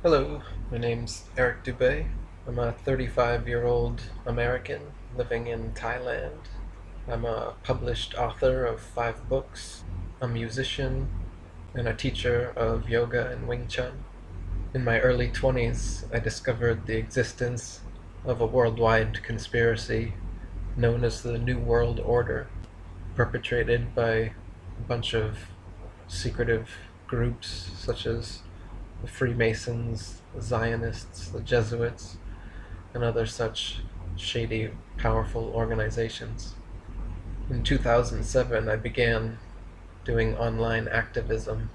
Hello, my name's Eric Dubay. I'm a 35-year-old American living in Thailand. I'm a published author of 5 books, a musician, and a teacher of yoga and Wing Chun. In my early 20s, I discovered the existence of a worldwide conspiracy known as the New World Order, perpetrated by a bunch of secretive groups such as the Freemasons, the Zionists, the Jesuits, and other such shady, powerful organizations. In 2007, I began doing online activism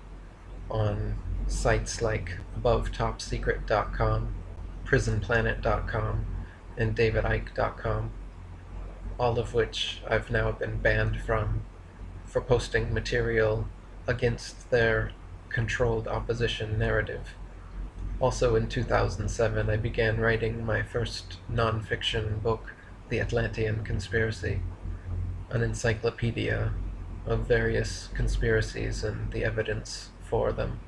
on sites like AboveTopSecret.com, PrisonPlanet.com, and DavidIke.com, all of which I've now been banned from for posting material against their controlled opposition narrative. Also in 2007, I began writing my first non-fiction book, The Atlantean Conspiracy, an encyclopedia of various conspiracies and the evidence for them.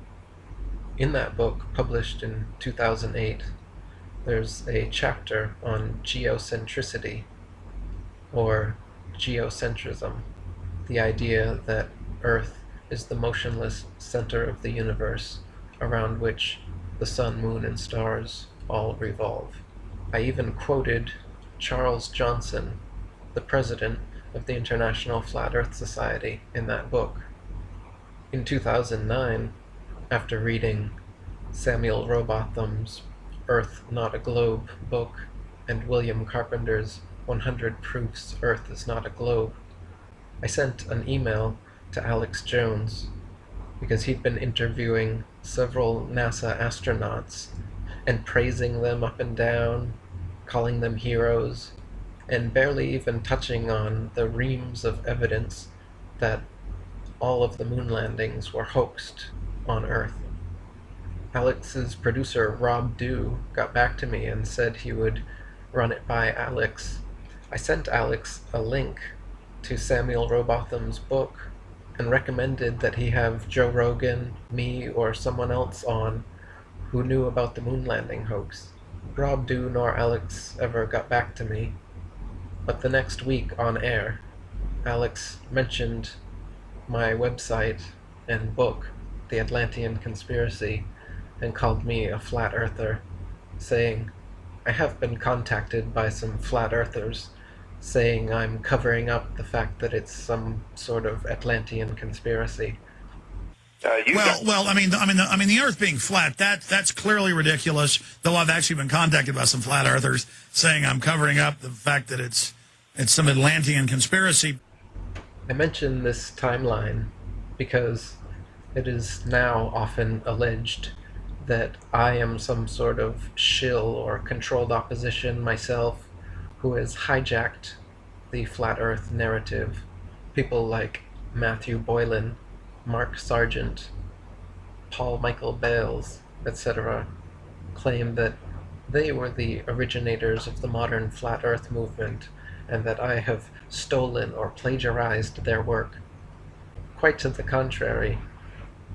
In that book, published in 2008, there's a chapter on geocentricity, or geocentrism, the idea that Earth is the motionless center of the universe around which the sun, moon, and stars all revolve. I even quoted Charles Johnson, the president of the International Flat Earth Society, in that book. In 2009, after reading Samuel Rowbotham's Earth Not a Globe book and William Carpenter's 100 Proofs Earth is Not a Globe, I sent an email to Alex Jones because he'd been interviewing several NASA astronauts and praising them up and down, calling them heroes, and barely even touching on the reams of evidence that all of the moon landings were hoaxed on Earth. Alex's producer, Rob Dew, got back to me and said he would run it by Alex. I sent Alex a link to Samuel Rowbotham's book and recommended that he have Joe Rogan, me, or someone else on who knew about the moon landing hoax. Rob Dew nor Alex ever got back to me, but the next week on air, Alex mentioned my website and book, The Atlantean Conspiracy, and called me a flat earther, saying, "I have been contacted by some flat earthers saying I'm covering up the fact that it's some sort of Atlantean conspiracy." The Earth being flat, that's clearly ridiculous. Though I've actually been contacted by some flat earthers saying I'm covering up the fact that it's some Atlantean conspiracy. I mention this timeline because it is now often alleged that I am some sort of shill or controlled opposition myself who has hijacked the flat earth narrative. People like Matthew Boylan, Mark Sargent, Michael Bales, etc. claim that they were the originators of the modern flat earth movement and that I have stolen or plagiarized their work. Quite to the contrary,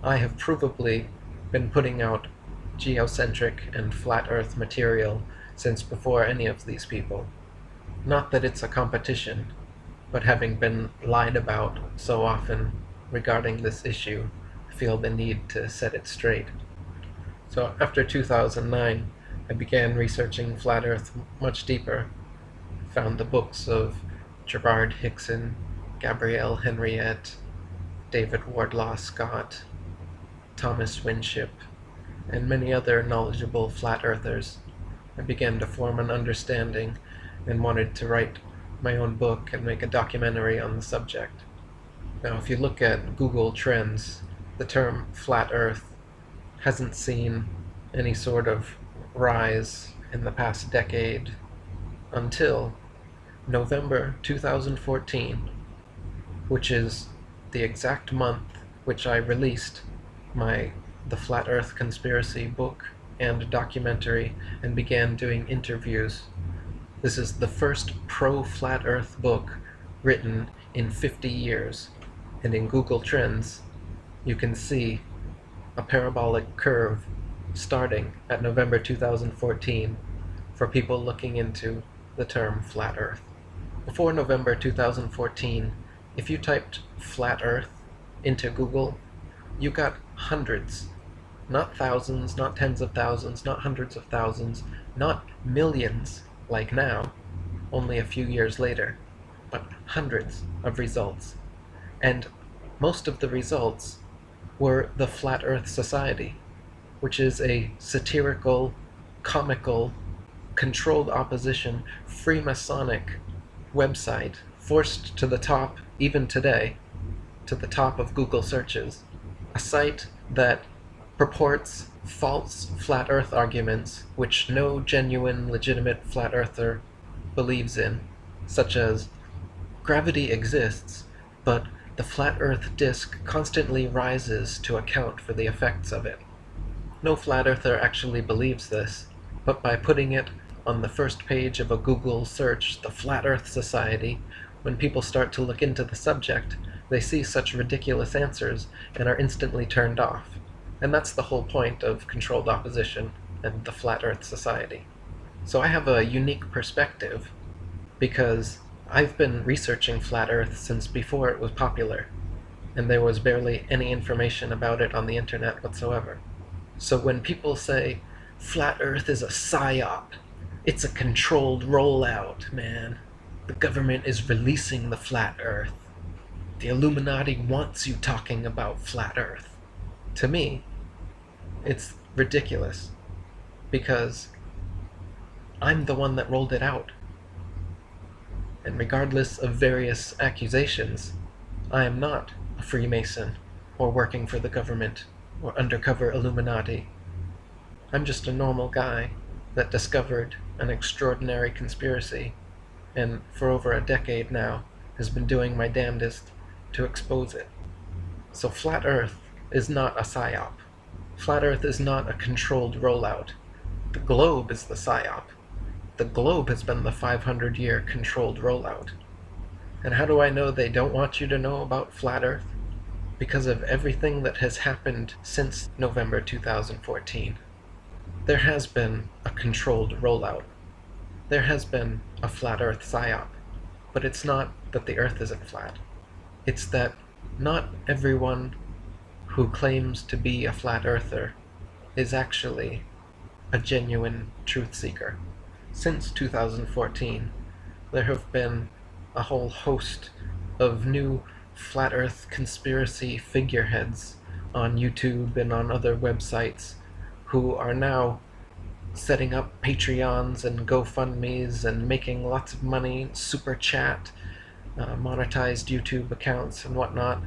I have provably been putting out geocentric and flat earth material since before any of these people. Not that it's a competition, but having been lied about so often regarding this issue, I feel the need to set it straight. So after 2009, I began researching flat earth much deeper. I found the books of Gerard Hickson, Gabrielle Henriette, David Wardlaw Scott, Thomas Winship, and many other knowledgeable flat earthers. I began to form an understanding and wanted to write my own book and make a documentary on the subject. Now, if you look at Google Trends, the term flat earth hasn't seen any sort of rise in the past decade until November 2014, which is the exact month which I released the Flat Earth Conspiracy book and documentary and began doing interviews. This is the first pro-Flat Earth book written in 50 years, and in Google Trends you can see a parabolic curve starting at November 2014 for people looking into the term flat earth. Before November 2014, if you typed flat earth into Google, you got hundreds, not thousands, not tens of thousands, not hundreds of thousands, not millions like now, only a few years later, but hundreds of results. And most of the results were the Flat Earth Society, which is a satirical, comical, controlled opposition, Freemasonic website forced to the top, even today, to the top of Google searches. A site that purports false flat earth arguments which no genuine, legitimate flat earther believes in, such as gravity exists, but the flat earth disk constantly rises to account for the effects of it. No flat earther actually believes this, but by putting it on the first page of a Google search, the Flat Earth Society, when people start to look into the subject, they see such ridiculous answers and are instantly turned off. And that's the whole point of controlled opposition and the Flat Earth Society. So I have a unique perspective because I've been researching Flat Earth since before it was popular, and there was barely any information about it on the internet whatsoever. So when people say, Flat Earth is a psyop, it's a controlled rollout, man. The government is releasing the Flat Earth. The Illuminati wants you talking about Flat Earth. To me, it's ridiculous, because I'm the one that rolled it out. And regardless of various accusations, I am not a Freemason, or working for the government, or undercover Illuminati. I'm just a normal guy that discovered an extraordinary conspiracy, and for over a decade now has been doing my damnedest to expose it. So Flat Earth is not a psyop. Flat Earth is not a controlled rollout. The globe is the psyop. The globe has been the 500-year controlled rollout. And how do I know they don't want you to know about Flat Earth? Because of everything that has happened since November 2014. There has been a controlled rollout. There has been a Flat Earth psyop. But it's not that the Earth isn't flat. It's that not everyone who claims to be a flat earther is actually a genuine truth seeker. Since 2014, there have been a whole host of new flat earth conspiracy figureheads on YouTube and on other websites who are now setting up Patreons and GoFundMes and making lots of money, super chat, monetized YouTube accounts and whatnot,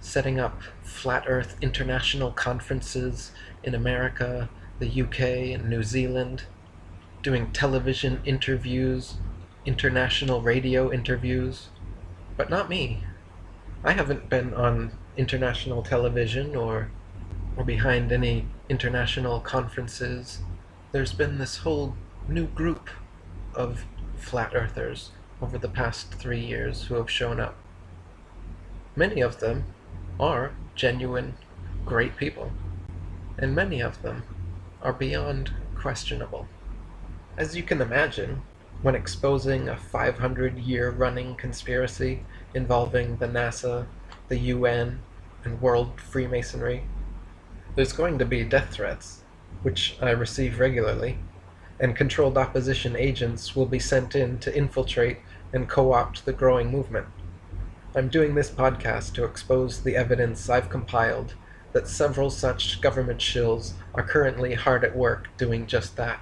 setting up Flat Earth international conferences in America, the UK, and New Zealand, doing television interviews, international radio interviews. But not me. I haven't been on international television or behind any international conferences. There's been this whole new group of flat earthers over the past 3 years who have shown up. Many of them are genuine, great people, and many of them are beyond questionable. As you can imagine, when exposing a 500-year running conspiracy involving the NASA, the UN, and World Freemasonry, there's going to be death threats, which I receive regularly, and controlled opposition agents will be sent in to infiltrate and co-opt the growing movement. I'm doing this podcast to expose the evidence I've compiled that several such government shills are currently hard at work doing just that.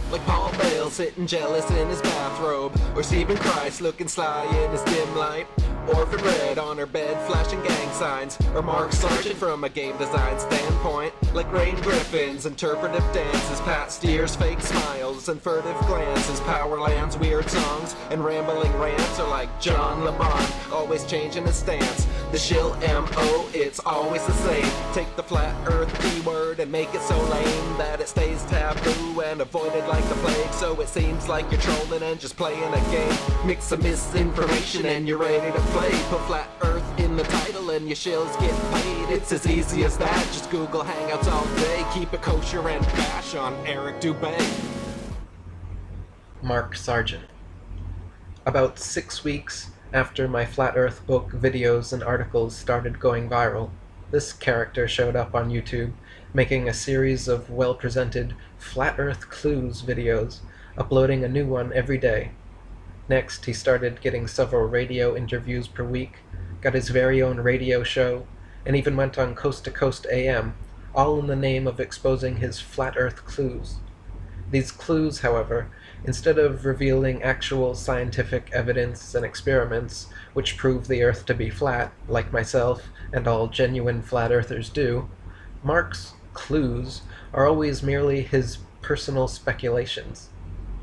Like Paul Bales sitting jealous in his bathrobe, or Stephen Christ looking sly in his dim light, Orphan Red on her bed flashing gang signs, or Mark Sargent from a game design standpoint. Like Rain Griffin's interpretive dances, Pat Steer's fake smiles and furtive glances, Powerland's weird songs and rambling rants are like John LeBon, always changing his stance. The shill M.O., it's always the same. Take the flat earth B-word and make it so lame that it stays taboo and avoided like the plague. So it seems like you're trolling and just playing a game. Mix some misinformation and you're ready to play. Put flat earth in the title and your shills get paid. It's as easy as that. Just Google Hangouts all day. Keep it kosher and bash on Eric Dubay. Mark Sargent. About 6 weeks after my Flat Earth book videos and articles started going viral, this character showed up on YouTube, making a series of well-presented Flat Earth Clues videos, uploading a new one every day. Next, he started getting several radio interviews per week, got his very own radio show, and even went on Coast to Coast AM, all in the name of exposing his Flat Earth Clues. These clues, however, instead of revealing actual scientific evidence and experiments which prove the Earth to be flat, like myself and all genuine flat earthers do, Mark's clues are always merely his personal speculations.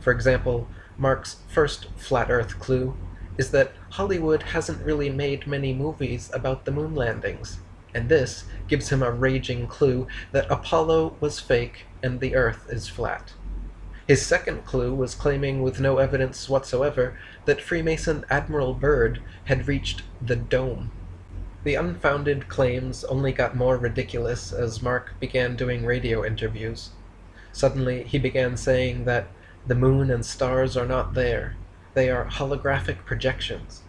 For example, Mark's first flat Earth clue is that Hollywood hasn't really made many movies about the moon landings, and this gives him a raging clue that Apollo was fake and the Earth is flat. His second clue was claiming with no evidence whatsoever that Freemason Admiral Byrd had reached the dome. The unfounded claims only got more ridiculous as Mark began doing radio interviews. Suddenly he began saying that the moon and stars are not there, they are holographic projections,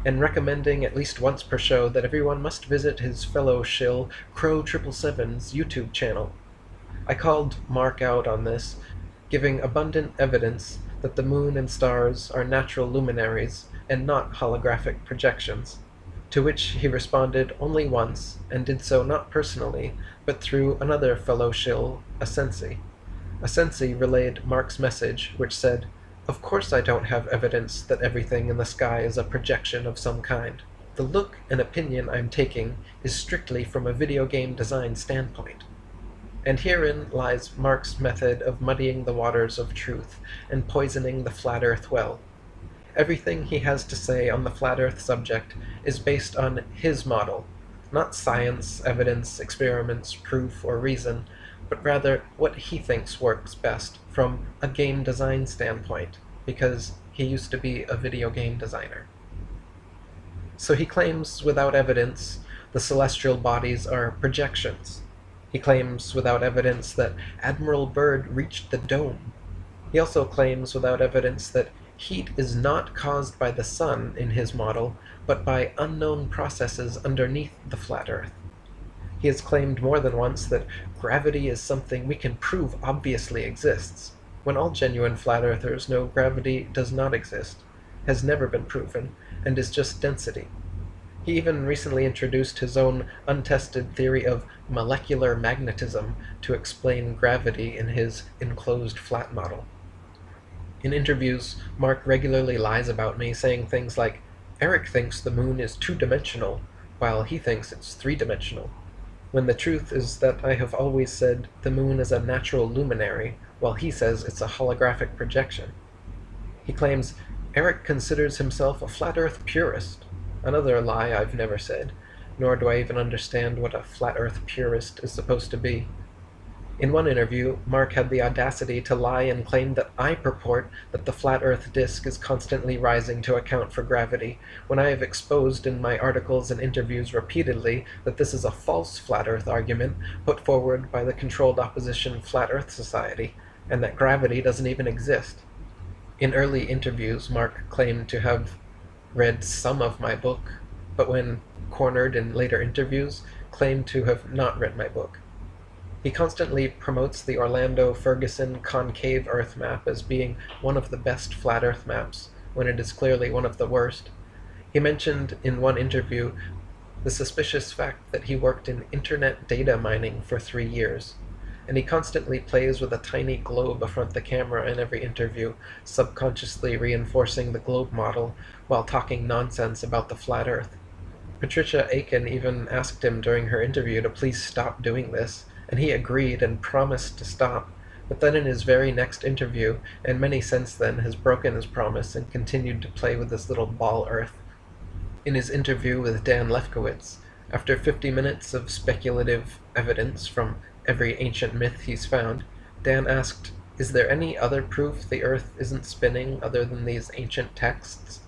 and recommending at least once per show that everyone must visit his fellow shill Crow 777's YouTube channel. I called Mark out on this, giving abundant evidence that the moon and stars are natural luminaries and not holographic projections, to which he responded only once, and did so not personally, but through another fellow shill, a Sensi. A Sensi relayed Mark's message, which said, "Of course I don't have evidence that everything in the sky is a projection of some kind. The look and opinion I'm taking is strictly from a video game design standpoint." And herein lies Mark's method of muddying the waters of truth and poisoning the flat Earth well. Everything he has to say on the flat Earth subject is based on his model, not science, evidence, experiments, proof, or reason, but rather what he thinks works best from a game design standpoint, because he used to be a video game designer. So he claims without evidence the celestial bodies are projections. He claims without evidence that Admiral Byrd reached the dome. He also claims without evidence that heat is not caused by the sun in his model, but by unknown processes underneath the flat Earth. He has claimed more than once that gravity is something we can prove obviously exists, when all genuine flat earthers know gravity does not exist, has never been proven, and is just density. He even recently introduced his own untested theory of molecular magnetism to explain gravity in his enclosed flat model. In interviews, Mark regularly lies about me, saying things like, "Eric thinks the moon is two-dimensional, while he thinks it's three-dimensional," when the truth is that I have always said the moon is a natural luminary, while he says it's a holographic projection. He claims Eric considers himself a flat Earth purist, another lie I've never said, nor do I even understand what a flat Earth purist is supposed to be. In one interview, Mark had the audacity to lie and claim that I purport that the flat Earth disk is constantly rising to account for gravity, when I have exposed in my articles and interviews repeatedly that this is a false flat Earth argument put forward by the controlled opposition Flat Earth Society, and that gravity doesn't even exist. In early interviews, Mark claimed to have read some of my book, but when cornered in later interviews, claimed to have not read my book. He constantly promotes the Orlando Ferguson concave Earth map as being one of the best flat Earth maps, when it is clearly one of the worst. He mentioned in one interview the suspicious fact that he worked in internet data mining for 3 years, and he constantly plays with a tiny globe affront the camera in every interview, subconsciously reinforcing the globe model while talking nonsense about the flat Earth. Patricia Aiken even asked him during her interview to please stop doing this, and he agreed and promised to stop, but then in his very next interview, and many since then, has broken his promise and continued to play with this little ball Earth. In his interview with Dan Lefkowitz, after 50 minutes of speculative evidence from every ancient myth he's found, Dan asked, "Is there any other proof the Earth isn't spinning other than these ancient texts?"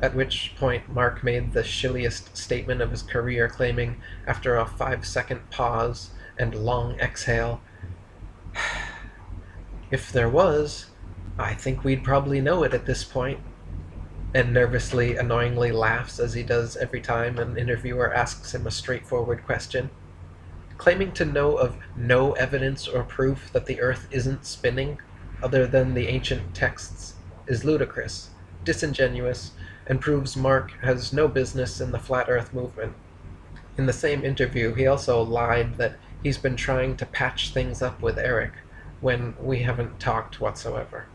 at which point Mark made the shilliest statement of his career, claiming, after a 5-second pause and long exhale, "If there was, I think we'd probably know it at this point," and nervously, annoyingly laughs as he does every time an interviewer asks him a straightforward question. Claiming to know of no evidence or proof that the Earth isn't spinning, other than the ancient texts, is ludicrous, disingenuous, and proves Mark has no business in the Flat Earth movement. In the same interview, he also lied that he's been trying to patch things up with Eric, when we haven't talked whatsoever.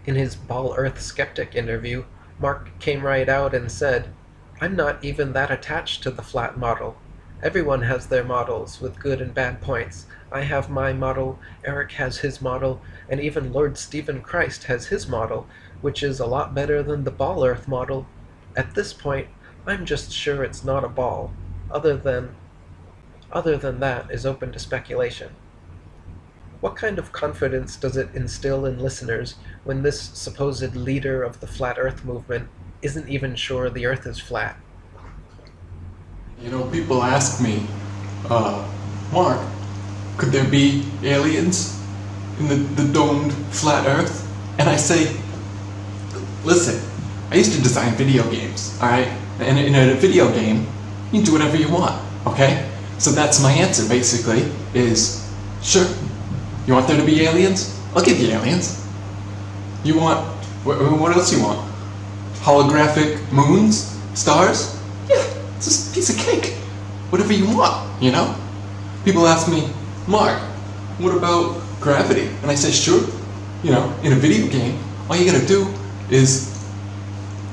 In his Ball Earth Skeptic interview, Mark came right out and said, "I'm not even that attached to the flat model. Everyone has their models with good and bad points. I have my model, Eric has his model, and even Lord Stephen Christ has his model, which is a lot better than the Ball Earth model. At this point, I'm just sure it's not a ball. Other than that is open to speculation." What kind of confidence does it instill in listeners when this supposed leader of the Flat Earth movement isn't even sure the Earth is flat? You know, people ask me, Mark, could there be aliens in the domed flat Earth? And I say, listen, I used to design video games, alright? And in a video game, you can do whatever you want, okay? So that's my answer, basically, is, sure. You want there to be aliens? I'll give you aliens. You want, what else you want? Holographic moons? Stars? Yeah, it's just a piece of cake. Whatever you want, you know? People ask me, Mark, what about gravity? And I say, sure. You know, in a video game, all you gotta do is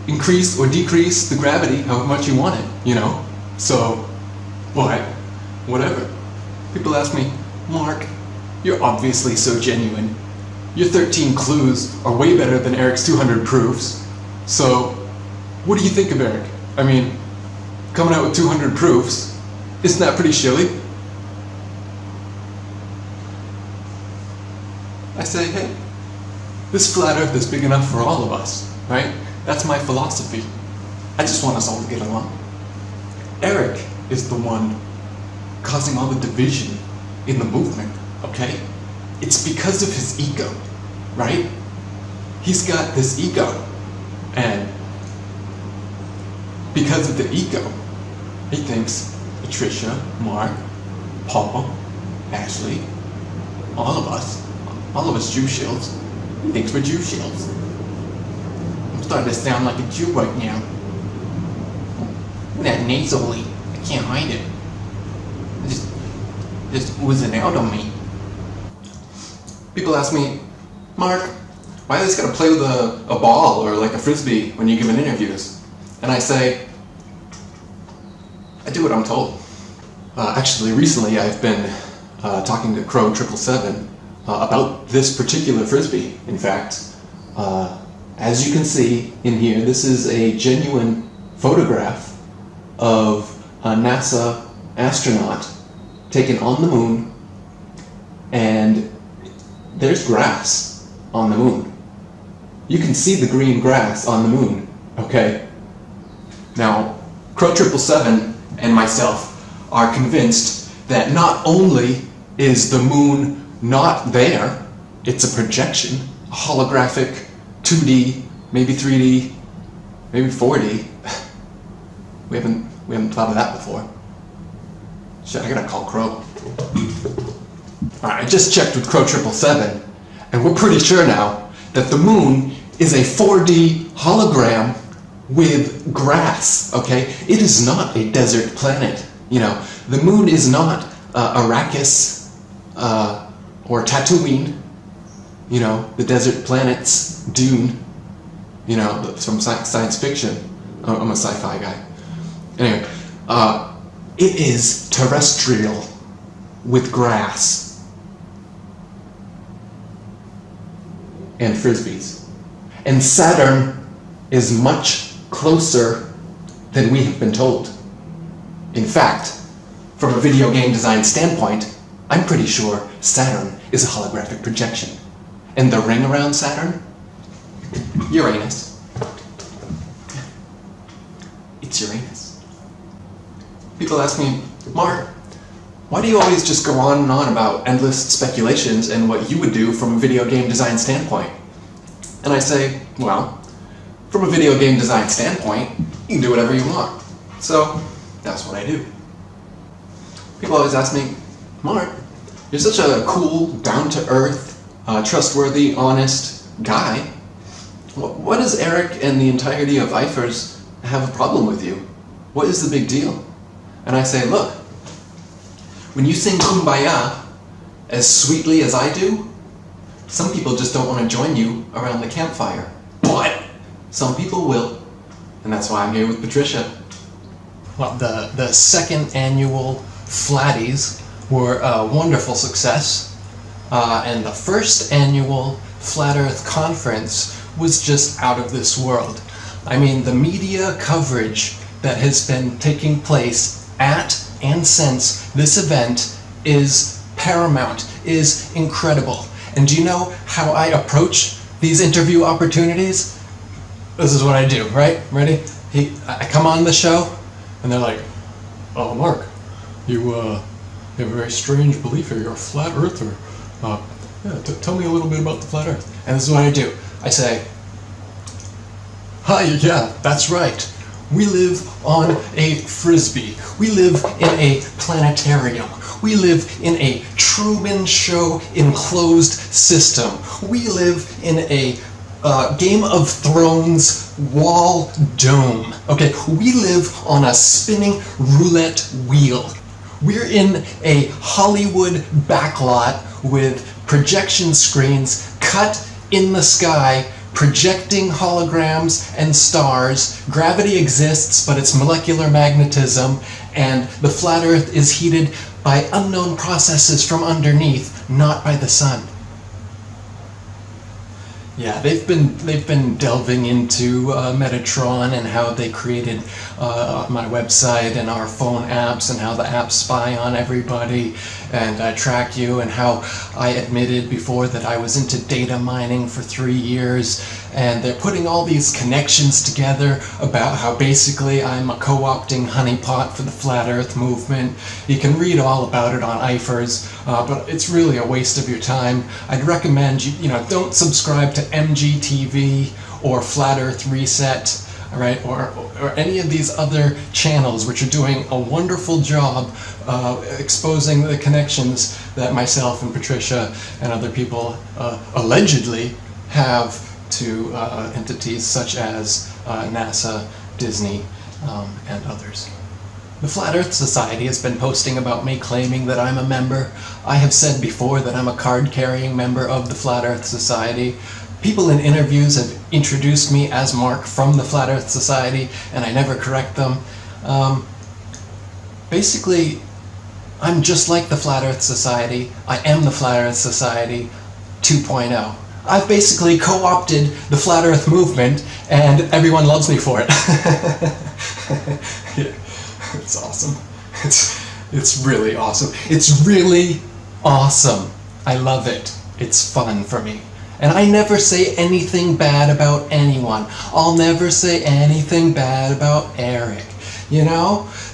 increase or decrease the gravity however much you want it, you know? So, what? Whatever. People ask me, Mark, you're obviously so genuine. Your 13 clues are way better than Eric's 200 proofs. So, what do you think of Eric? I mean, coming out with 200 proofs, isn't that pretty shilly? I say, hey, this flat Earth is big enough for all of us, right? That's my philosophy. I just want us all to get along. Eric is the one causing all the division in the movement. Okay? It's because of his ego, right? He's got this ego, and because of the ego, he thinks Patricia, Mark, Paul, Ashley, all of us Jew shills, he thinks we're Jew shills. I'm starting to sound like a Jew right now. That nasally, I can't hide it. Just oozing out on me. People ask me, Mark, why do they gotta play with a ball or like a frisbee when you're giving interviews? And I say, I do what I'm told. Actually, recently I've been talking to Crow 777 about this particular frisbee. In fact, as you can see in here, this is a genuine photograph of a NASA astronaut taken on the moon, and there's grass on the moon. You can see the green grass on the moon, okay? Now, Crow 777 and myself are convinced that not only is the moon not there, it's a projection, a holographic 2D, maybe 3D, maybe 4D. We haven't thought of that before. Shit, I gotta call Crow. Alright, I just checked with Crow 777, and we're pretty sure now that the moon is a 4D hologram with grass, okay? It is not a desert planet, you know. The moon is not Arrakis or Tatooine, you know, the desert planet's Dune, you know, from science fiction. I'm a sci-fi guy. Anyway, it is terrestrial with grass and frisbees. And Saturn is much closer than we have been told. In fact, from a video game design standpoint, I'm pretty sure Saturn is a holographic projection. And the ring around Saturn? Uranus. It's Uranus. People ask me, Mark, why do you always just go on and on about endless speculations and what you would do from a video game design standpoint? And I say, well, from a video game design standpoint, you can do whatever you want. So, that's what I do. People always ask me, Mark, you're such a cool, down-to-earth, trustworthy, honest guy. What does Eric and the entirety of IFERS have a problem with you? What is the big deal? And I say, look, when you sing Kumbaya as sweetly as I do, some people just don't want to join you around the campfire. But some people will, and that's why I'm here with Patricia. Well, the second annual Flatties were a wonderful success, and the first annual Flat Earth Conference was just out of this world. I mean, the media coverage that has been taking place at and since this event is paramount, is incredible. And do you know how I approach these interview opportunities? This is what I do, right? Ready? I come on the show, and they're like, "Oh, Mark, you have a very strange belief here. You're a flat earther. Tell me a little bit about the flat Earth." And this is what I do. I say, "Hi, yeah, that's right. We live on a frisbee. We live in a planetarium. We live in a Truman Show enclosed system. We live in a Game of Thrones wall dome. Okay, we live on a spinning roulette wheel. We're in a Hollywood backlot with projection screens cut in the sky, projecting holograms and stars. Gravity exists, but it's molecular magnetism, and the flat Earth is heated by unknown processes from underneath, not by the sun." Yeah, they've been delving into Metatron and how they created my website and our phone apps and how the apps spy on everybody and track you, and how I admitted before that I was into data mining for 3 years, and they're putting all these connections together about how basically I'm a co-opting honeypot for the Flat Earth movement. You can read all about it on IFERS, but it's really a waste of your time. I'd recommend you don't subscribe to MGTV or Flat Earth Reset, right, or any of these other channels which are doing a wonderful job exposing the connections that myself and Patricia and other people allegedly have to entities such as NASA, Disney, and others. The Flat Earth Society has been posting about me claiming that I'm a member. I have said before that I'm a card-carrying member of the Flat Earth Society. People in interviews have introduced me as Mark from the Flat Earth Society, and I never correct them. Basically, I'm just like the Flat Earth Society. I am the Flat Earth Society 2.0. I've basically co-opted the Flat Earth movement, and everyone loves me for it. Yeah, it's awesome. It's really awesome. It's really awesome. I love it. It's fun for me. And I never say anything bad about anyone. I'll never say anything bad about Eric.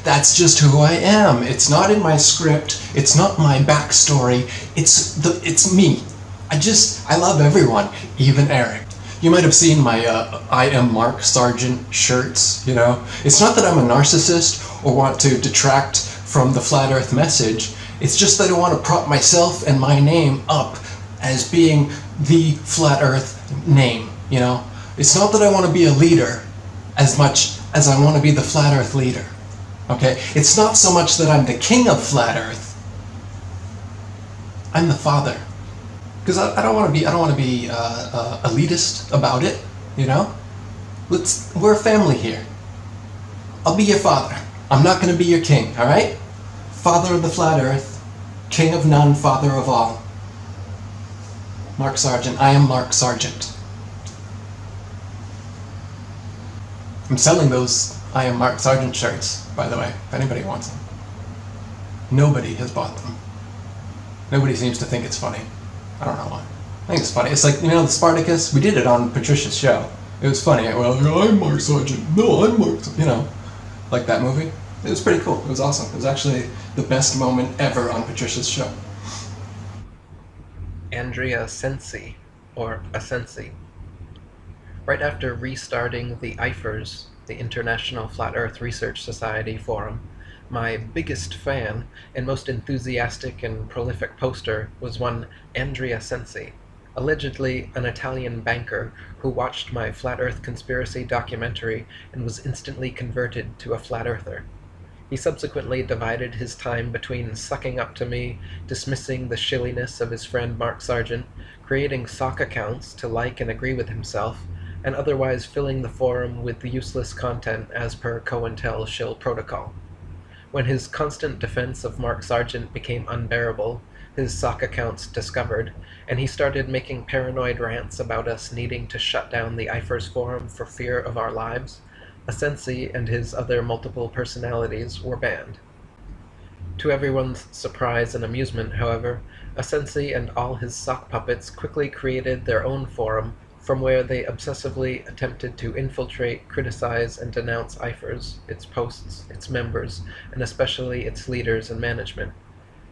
That's just who I am. It's not in my script. It's not my backstory. It's me. I love everyone, even Eric. You might have seen my I am Mark Sargent shirts, It's not that I'm a narcissist or want to detract from the Flat Earth message. It's just that I want to prop myself and my name up as being the Flat Earth name, It's not that I want to be a leader as much as I want to be the Flat Earth leader, okay? It's not so much that I'm the king of Flat Earth. I'm the father. Because I don't want to be elitist about it, We're a family here. I'll be your father. I'm not going to be your king, all right? Father of the Flat Earth, king of none, father of all. Mark Sargent. I am Mark Sargent. I'm selling those I am Mark Sargent shirts, by the way, if anybody wants them. Nobody has bought them. Nobody seems to think it's funny. I don't know why. I think it's funny. It's like, the Spartacus? We did it on Patricia's show. It was funny. Well, I'm Mark Sargent. No, I'm Mark Sargent. like that movie. It was pretty cool. It was awesome. It was actually the best moment ever on Patricia's show. Andrea Cincione, or Asensi. Right after restarting the IFRS, the International Flat Earth Research Society forum, my biggest fan and most enthusiastic and prolific poster was one Andrea Cincione, allegedly an Italian banker who watched my Flat Earth conspiracy documentary and was instantly converted to a flat earther. He subsequently divided his time between sucking up to me, dismissing the shilliness of his friend Mark Sargent, creating sock accounts to like and agree with himself, and otherwise filling the forum with useless content as per COINTEL shill protocol. When his constant defense of Mark Sargent became unbearable, his sock accounts discovered, and he started making paranoid rants about us needing to shut down the IFRS forum for fear of our lives, Asensi and his other multiple personalities were banned. To everyone's surprise and amusement, however, Asensi and all his sock puppets quickly created their own forum from where they obsessively attempted to infiltrate, criticize, and denounce IFRS, its posts, its members, and especially its leaders and management.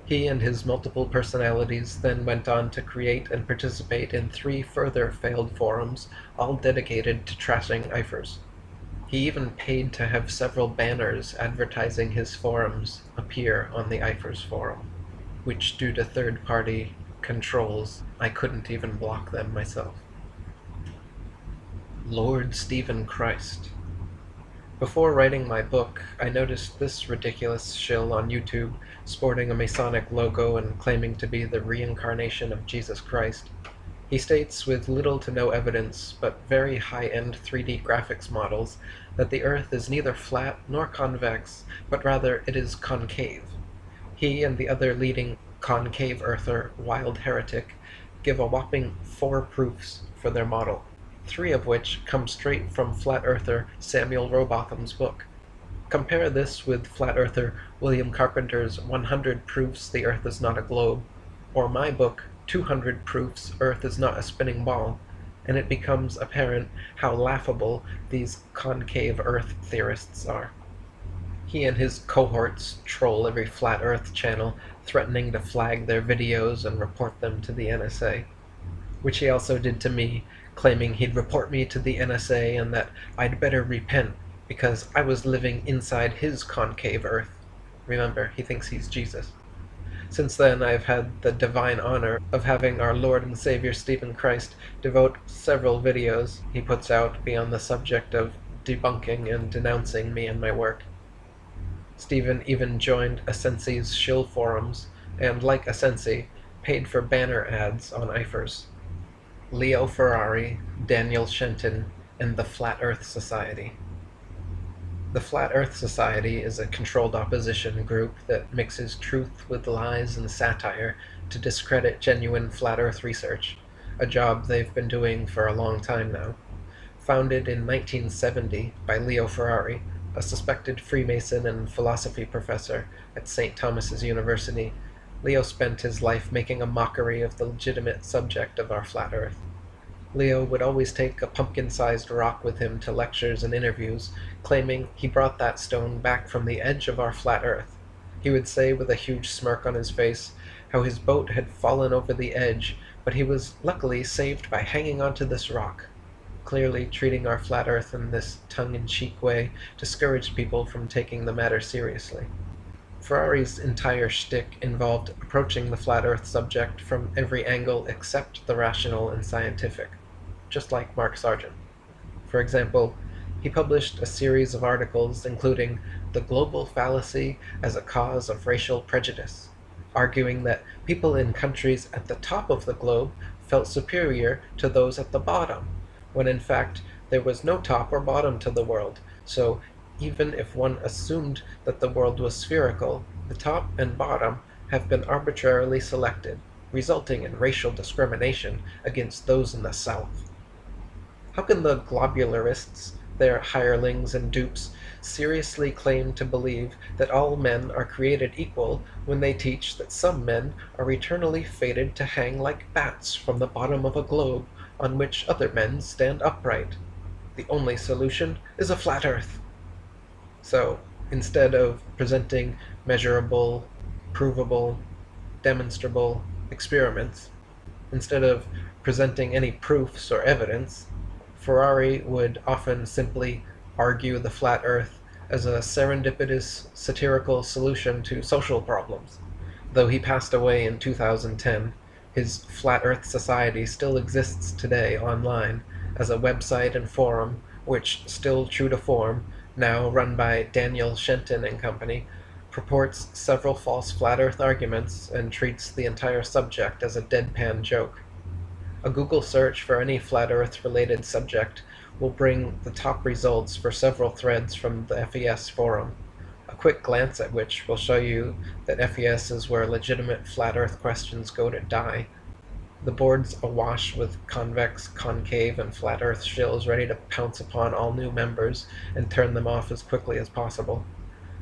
He and his multiple personalities then went on to create and participate in 3 further failed forums, all dedicated to trashing IFRS. He even paid to have several banners advertising his forums appear on the IFRS forum, which due to third-party controls, I couldn't even block them myself. Lord Stephen Christ. Before writing my book, I noticed this ridiculous shill on YouTube sporting a Masonic logo and claiming to be the reincarnation of Jesus Christ. He states with little to no evidence, but very high-end 3D graphics models, that the Earth is neither flat nor convex, but rather it is concave. He and the other leading concave earther, Wild Heretic, give a whopping 4 proofs for their model, 3 of which come straight from flat earther Samuel Rowbotham's book. Compare this with flat earther William Carpenter's 100 Proofs the Earth is not a Globe, or my book, 200 Proofs Earth is not a Spinning Ball, and it becomes apparent how laughable these concave Earth theorists are. He and his cohorts troll every flat Earth channel, threatening to flag their videos and report them to the NSA, which he also did to me, claiming he'd report me to the NSA and that I'd better repent because I was living inside his concave Earth. Remember, he thinks he's Jesus. Since then, I've had the divine honor of having our Lord and Savior Stephen Christ devote several videos he puts out beyond the subject of debunking and denouncing me and my work. Stephen even joined Asensi's shill forums, and like Asensi, paid for banner ads on IFRS. Leo Ferrari, Daniel Shenton, and the Flat Earth Society. The Flat Earth Society is a controlled opposition group that mixes truth with lies and satire to discredit genuine flat Earth research, a job they've been doing for a long time now. Founded in 1970 by Leo Ferrari, a suspected Freemason and philosophy professor at St. Thomas's University, Leo spent his life making a mockery of the legitimate subject of our flat Earth. Leo would always take a pumpkin-sized rock with him to lectures and interviews, claiming he brought that stone back from the edge of our flat Earth. He would say with a huge smirk on his face how his boat had fallen over the edge, but he was luckily saved by hanging onto this rock. Clearly, treating our flat Earth in this tongue-in-cheek way discouraged people from taking the matter seriously. Ferrari's entire shtick involved approaching the flat Earth subject from every angle except the rational and scientific, just like Mark Sargent. For example, he published a series of articles including The Global Fallacy as a Cause of Racial Prejudice, arguing that people in countries at the top of the globe felt superior to those at the bottom, when in fact there was no top or bottom to the world, so even if one assumed that the world was spherical, the top and bottom have been arbitrarily selected, resulting in racial discrimination against those in the South. How can the globularists, their hirelings and dupes, seriously claim to believe that all men are created equal when they teach that some men are eternally fated to hang like bats from the bottom of a globe on which other men stand upright? The only solution is a flat Earth. So, instead of presenting measurable, provable, demonstrable experiments, instead of presenting any proofs or evidence, Ferrari would often simply argue the flat Earth as a serendipitous satirical solution to social problems. Though he passed away in 2010, his Flat Earth Society still exists today online as a website and forum which, still true to form, now run by Daniel Shenton and Company, purports several false flat Earth arguments and treats the entire subject as a deadpan joke. A Google search for any flat Earth related subject will bring the top results for several threads from the FES forum, a quick glance at which will show you that FES is where legitimate flat Earth questions go to die. The board's awash with convex, concave, and flat Earth shills ready to pounce upon all new members and turn them off as quickly as possible.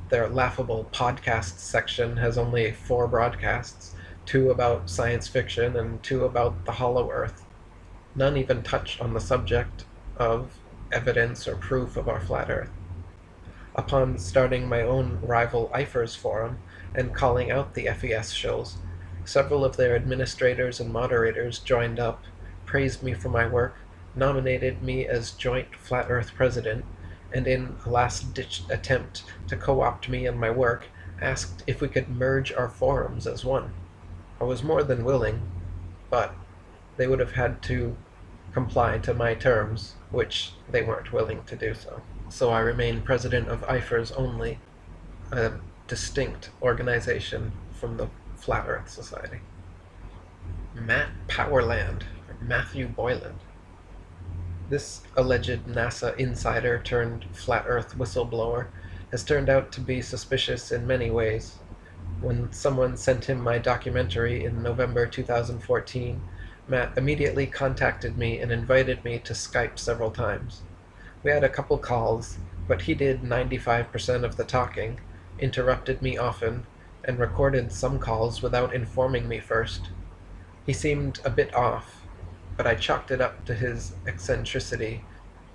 Their laughable podcasts section has only 4 broadcasts, 2 about science fiction and 2 about the hollow Earth. None even touch on the subject of evidence or proof of our flat Earth. Upon starting my own rival IFERS forum and calling out the FES shills, several of their administrators and moderators joined up, praised me for my work, nominated me as joint Flat Earth president, and in a last-ditch attempt to co-opt me and my work, asked if we could merge our forums as one. I was more than willing, but they would have had to comply to my terms, which they weren't willing to do so. So I remain president of IFERS only, a distinct organization from the Flat Earth Society. Matt Powerland, or Matthew Boylan. This alleged NASA insider turned flat Earth whistleblower has turned out to be suspicious in many ways. When someone sent him my documentary in November 2014, Matt immediately contacted me and invited me to Skype several times. We had a couple calls, but he did 95% of the talking, interrupted me often, and recorded some calls without informing me first. He seemed a bit off, but I chalked it up to his eccentricity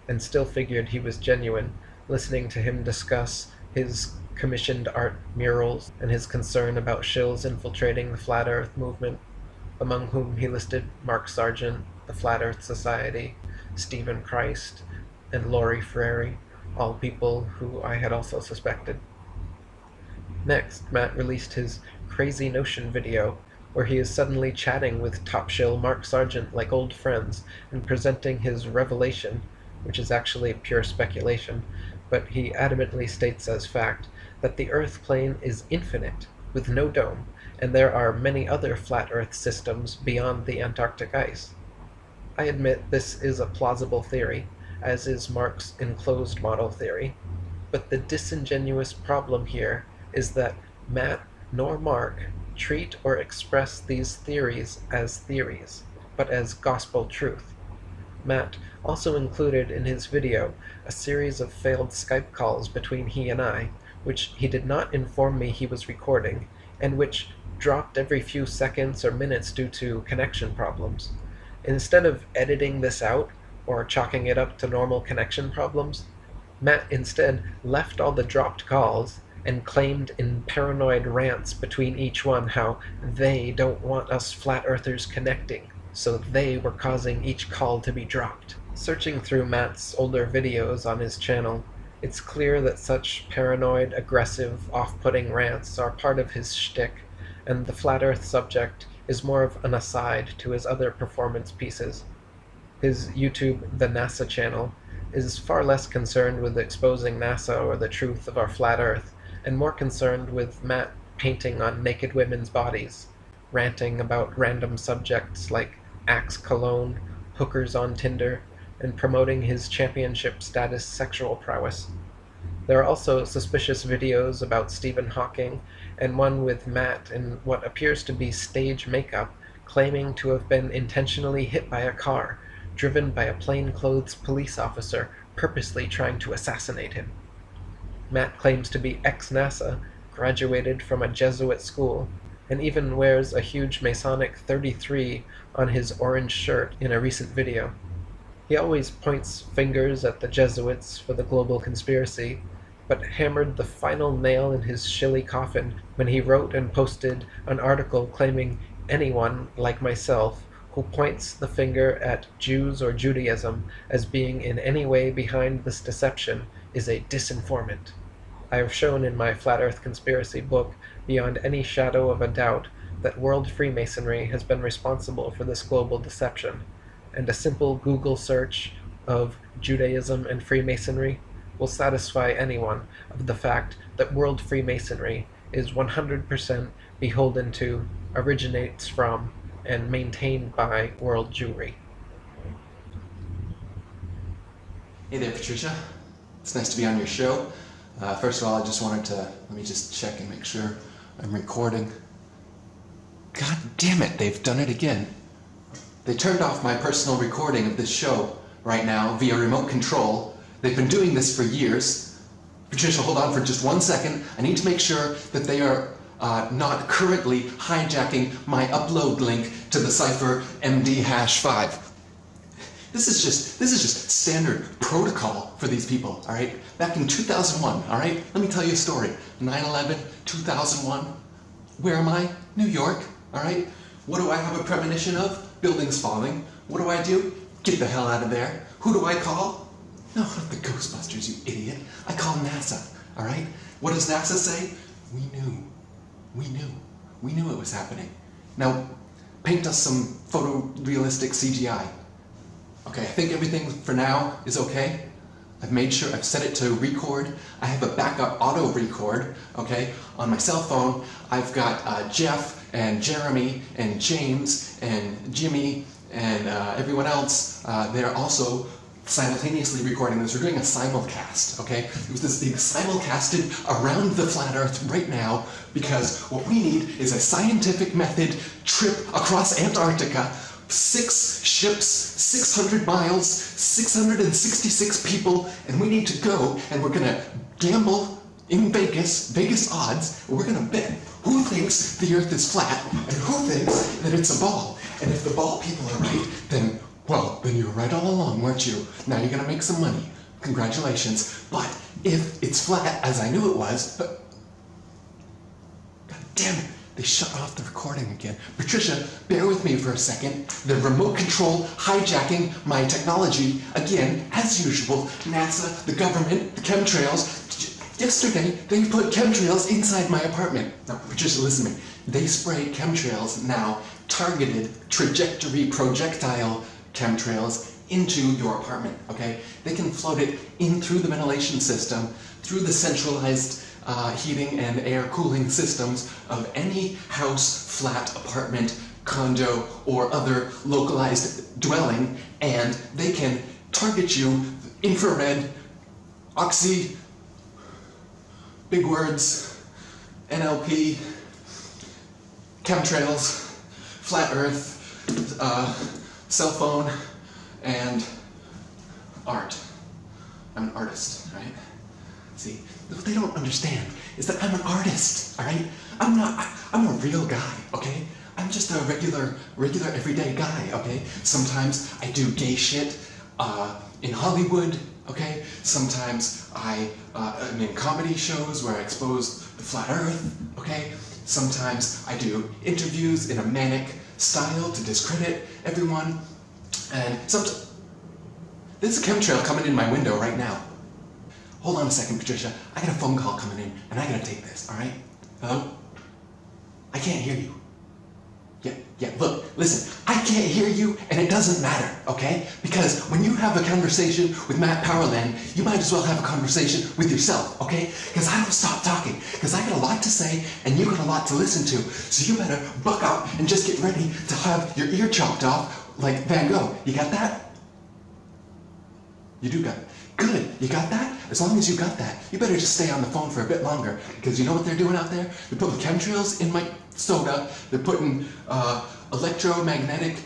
and still figured he was genuine, listening to him discuss his commissioned art murals and his concern about shills infiltrating the Flat Earth movement, among whom he listed Mark Sargent, the Flat Earth Society, Stephen Christ, and Laurie Freire, all people who I had also suspected. Next, Matt released his Crazy Notion video, where he is suddenly chatting with top shill Mark Sargent like old friends and presenting his revelation, which is actually pure speculation, but he adamantly states as fact that the Earth plane is infinite, with no dome, and there are many other flat Earth systems beyond the Antarctic ice. I admit this is a plausible theory, as is Mark's enclosed model theory, but the disingenuous problem here is that Matt nor Mark treat or express these theories as theories, but as gospel truth. Matt also included in his video a series of failed Skype calls between he and I, which he did not inform me he was recording, and which dropped every few seconds or minutes due to connection problems. Instead of editing this out, or chalking it up to normal connection problems, Matt instead left all the dropped calls and claimed in paranoid rants between each one how they don't want us flat earthers connecting, so they were causing each call to be dropped. Searching through Matt's older videos on his channel, it's clear that such paranoid, aggressive, off-putting rants are part of his shtick, and the flat earth subject is more of an aside to his other performance pieces. His YouTube The NASA channel is far less concerned with exposing NASA or the truth of our flat earth, and more concerned with Matt painting on naked women's bodies, ranting about random subjects like Axe cologne, hookers on Tinder, and promoting his championship status sexual prowess. There are also suspicious videos about Stephen Hawking, and one with Matt in what appears to be stage makeup, claiming to have been intentionally hit by a car, driven by a plainclothes police officer purposely trying to assassinate him. Matt claims to be ex-NASA, graduated from a Jesuit school, and even wears a huge Masonic 33 on his orange shirt in a recent video. He always points fingers at the Jesuits for the global conspiracy, but hammered the final nail in his shilly coffin when he wrote and posted an article claiming anyone, like myself, who points the finger at Jews or Judaism as being in any way behind this deception is a disinformant. I have shown in my Flat Earth Conspiracy book, beyond any shadow of a doubt, that World Freemasonry has been responsible for this global deception, and a simple Google search of Judaism and Freemasonry will satisfy anyone of the fact that World Freemasonry is 100% beholden to, originates from, and maintained by World Jewry. Hey there, Patricia. It's nice to be on your show. First of all, I just wanted to, let me just check and make sure I'm recording. God damn it, they've done it again. They turned off my personal recording of this show right now via remote control. They've been doing this for years. Patricia, hold on for just 1 second. I need to make sure that they are not currently hijacking my upload link to the cipher MD-5. This is just standard protocol for these people, all right? Back in 2001, all right? Let me tell you a story. 9/11, 2001. Where am I? New York, all right? What do I have a premonition of? Buildings falling. What do? Get the hell out of there. Who do I call? No, not the Ghostbusters, you idiot. I call NASA, all right? What does NASA say? We knew it was happening. Now, paint us some photorealistic CGI. Okay, I think everything for now is okay. I've made sure I've set it to record. I have a backup auto record, okay? On my cell phone, I've got Jeff and Jeremy and James and Jimmy and everyone else. They're also simultaneously recording this. We're doing a simulcast, okay? This is being simulcasted around the flat Earth right now because what we need is a scientific method trip across Antarctica. 6 ships, 600 miles, 666 people, and we need to go, and we're gonna gamble in Vegas odds, and we're gonna bet who thinks the Earth is flat, and who thinks that it's a ball. And if the ball people are right, then you were right all along, weren't you? Now you're gonna make some money. Congratulations. But if it's flat, as I knew it was, God damn it. They shut off the recording again. Patricia, bear with me for a second. The remote control hijacking my technology again, as usual. NASA, the government, the chemtrails. Yesterday, they put chemtrails inside my apartment. Now, Patricia, listen to me. They spray chemtrails now, targeted trajectory projectile chemtrails into your apartment, okay? They can float it in through the ventilation system, through the centralized heating and air cooling systems of any house, flat, apartment, condo, or other localized dwelling, and they can target you infrared, oxy, big words, NLP, chemtrails, flat earth, cell phone, and art. I'm an artist, right? See, what they don't understand is that I'm an artist, all right? I'm a real guy, okay? I'm just a regular everyday guy, okay? Sometimes I do gay shit in Hollywood, okay? Sometimes I'm in comedy shows where I expose the flat earth, okay? Sometimes I do interviews in a manic style to discredit everyone. And there's a chemtrail coming in my window right now. Hold on a second, Patricia. I got a phone call coming in, and I gotta take this, all right? Hello? I can't hear you. Yeah, look, listen, I can't hear you, and it doesn't matter, okay? Because when you have a conversation with Matt Powerland, you might as well have a conversation with yourself, okay? Because I don't stop talking, because I got a lot to say, and you got a lot to listen to, so you better buck up and just get ready to have your ear chopped off like Van Gogh. You got that? You do got it. Good, you got that? As long as you got that, you better just stay on the phone for a bit longer, because you know what they're doing out there? They're putting chemtrails in my soda, they're putting electromagnetic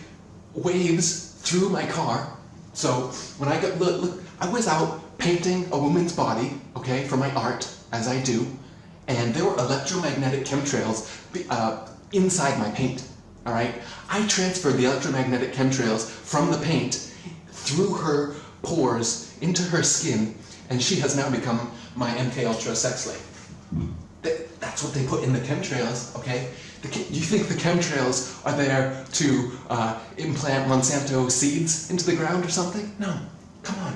waves through my car. So when I got, look, I was out painting a woman's body, okay, for my art, as I do, and there were electromagnetic chemtrails inside my paint, all right? I transferred the electromagnetic chemtrails from the paint through her pores into her skin, and she has now become my MK Ultra sex slave. That's what they put in the chemtrails, okay? You think the chemtrails are there to implant Monsanto seeds into the ground or something? No, come on.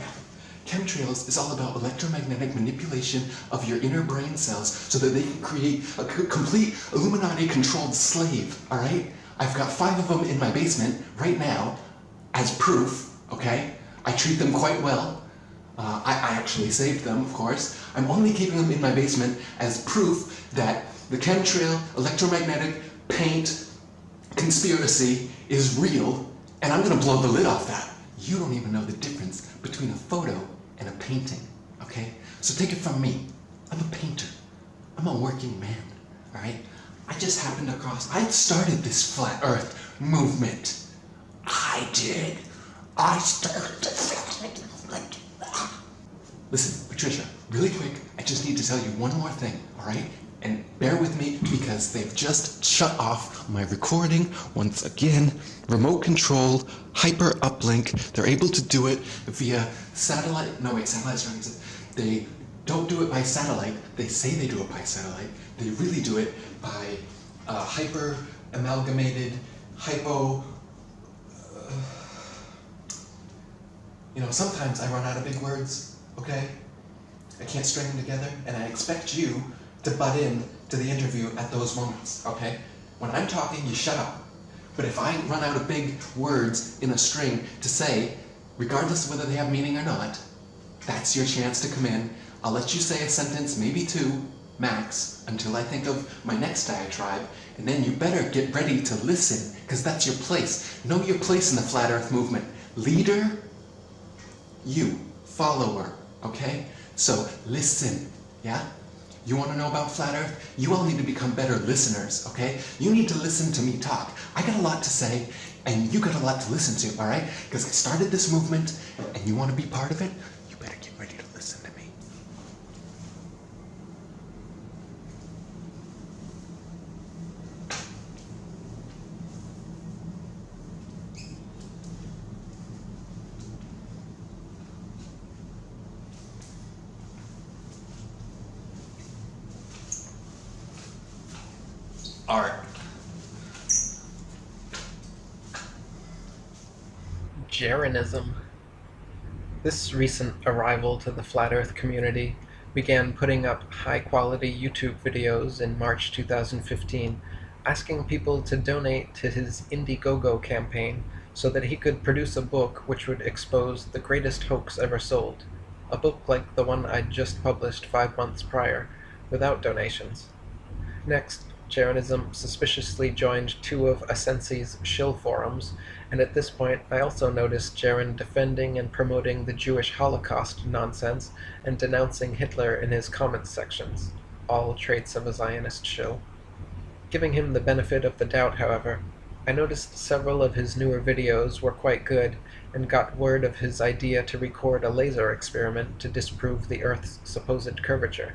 Chemtrails is all about electromagnetic manipulation of your inner brain cells so that they can create a complete Illuminati-controlled slave, alright? I've got 5 of them in my basement right now as proof, okay? I treat them quite well. I actually saved them, of course. I'm only keeping them in my basement as proof that the chemtrail, electromagnetic, paint, conspiracy is real, and I'm gonna blow the lid off that. You don't even know the difference between a photo and a painting, okay? So take it from me. I'm a painter. I'm a working man, all right? I just happened across, I started this flat earth movement. I did. I started this flat earth movement. Listen, Patricia, really quick, I just need to tell you one more thing, all right? And bear with me because they've just shut off my recording once again. Remote control, hyper uplink. They're able to do it via satellite. No, wait, satellite's wrong. They don't do it by satellite. They say they do it by satellite. They really do it by hyper amalgamated, hypo. Sometimes I run out of big words, okay? I can't string them together, and I expect you to butt in to the interview at those moments, okay? When I'm talking, you shut up. But if I run out of big words in a string to say, regardless of whether they have meaning or not, that's your chance to come in. I'll let you say a sentence, maybe 2, max, until I think of my next diatribe, and then you better get ready to listen, because that's your place. Know your place in the Flat Earth movement. Leader, you. Follower, okay? So listen, yeah? You want to know about Flat Earth? You all need to become better listeners, okay? You need to listen to me talk. I got a lot to say, and you got a lot to listen to, all right? Because I started this movement, and you want to be part of it, you better get ready to listen to me. Art. Jerenism. This recent arrival to the Flat Earth community began putting up high-quality YouTube videos in March 2015, asking people to donate to his Indiegogo campaign so that he could produce a book which would expose the greatest hoax ever sold, a book like the one I'd just published 5 months prior, without donations. Next, Jerenism suspiciously joined 2 of Asensi's shill forums, and at this point I also noticed Jeren defending and promoting the Jewish Holocaust nonsense and denouncing Hitler in his comments sections, all traits of a Zionist shill. Giving him the benefit of the doubt, however, I noticed several of his newer videos were quite good, and got word of his idea to record a laser experiment to disprove the Earth's supposed curvature.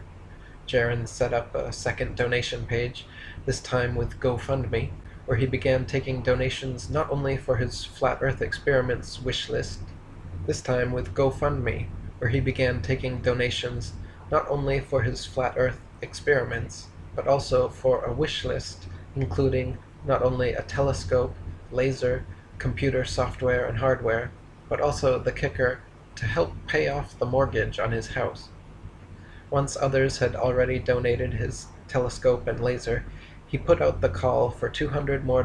Jeren set up a second donation page, this time with GoFundMe, where he began taking donations not only for his Flat Earth Experiments wish list, this time with GoFundMe, where he began taking donations not only for his Flat Earth Experiments, but also for a wish list including not only a telescope, laser, computer software and hardware, but also the kicker, to help pay off the mortgage on his house. Once others had already donated his telescope and laser, he put out the call for $200 more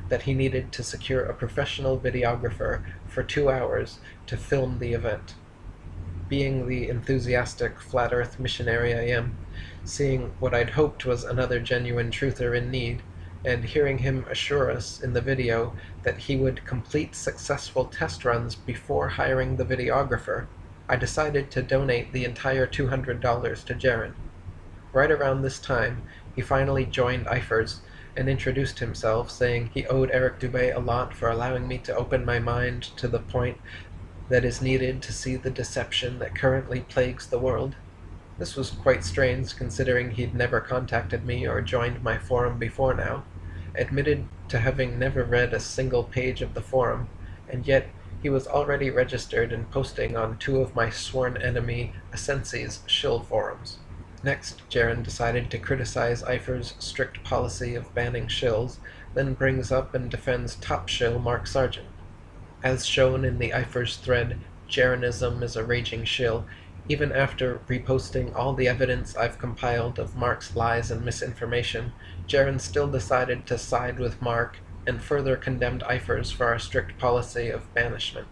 that he needed to secure a professional videographer for 2 hours to film the event. Being the enthusiastic Flat Earth missionary I am, seeing what I'd hoped was another genuine truther in need, and hearing him assure us in the video that he would complete successful test runs before hiring the videographer, I decided to donate the entire $200 to Jeren. Right around this time, he finally joined IFERS and introduced himself, saying he owed Eric Dubay a lot for allowing me to open my mind to the point that is needed to see the deception that currently plagues the world. This was quite strange, considering he'd never contacted me or joined my forum before now, admitted to having never read a single page of the forum, and yet He was already registered and posting on two of my sworn enemy Asensi's shill forums. Next, Jeren decided to criticize Eifer's strict policy of banning shills, then brings up and defends top shill Mark Sargent. As shown in the Eifer's thread, Jerenism is a raging shill. Even after reposting all the evidence I've compiled of Mark's lies and misinformation, Jeren still decided to side with Mark and further condemned Eifer's for our strict policy of banishment.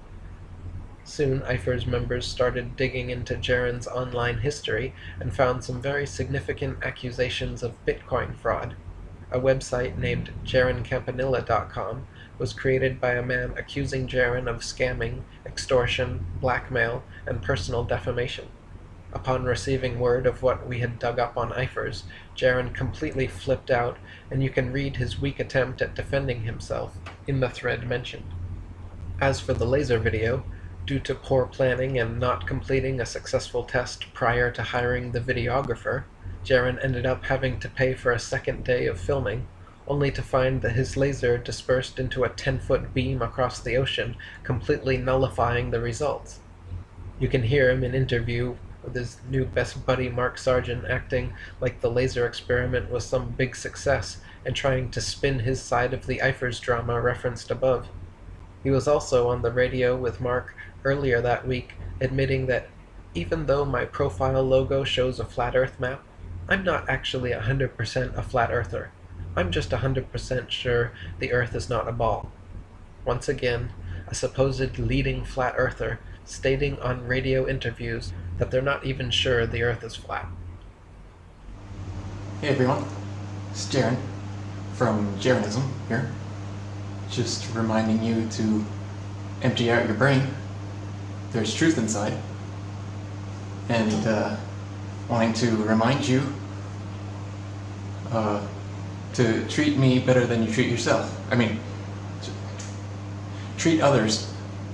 Soon, Eifer's members started digging into Jeren's online history and found some very significant accusations of Bitcoin fraud. A website named JerenCampanilla.com was created by a man accusing Jeren of scamming, extortion, blackmail, and personal defamation. Upon receiving word of what we had dug up on Eifer's, Jeren completely flipped out, and you can read his weak attempt at defending himself in the thread mentioned. As for the laser video, due to poor planning and not completing a successful test prior to hiring the videographer, Jeren ended up having to pay for a second day of filming, only to find that his laser dispersed into a 10-foot beam across the ocean, completely nullifying the results. You can hear him in interview with his new best buddy Mark Sargent acting like the laser experiment was some big success and trying to spin his side of the Eifer's drama referenced above. He was also on the radio with Mark earlier that week, admitting that even though my profile logo shows a flat Earth map, I'm not actually 100% a flat earther. I'm just 100% sure the Earth is not a ball. Once again, a supposed leading flat earther stating on radio interviews that they're not even sure the Earth is flat. Hey everyone, it's Jeren from Jerenism here. Just reminding you to empty out your brain. There's truth inside. And wanting to remind you to treat me better than you treat yourself. I mean, treat others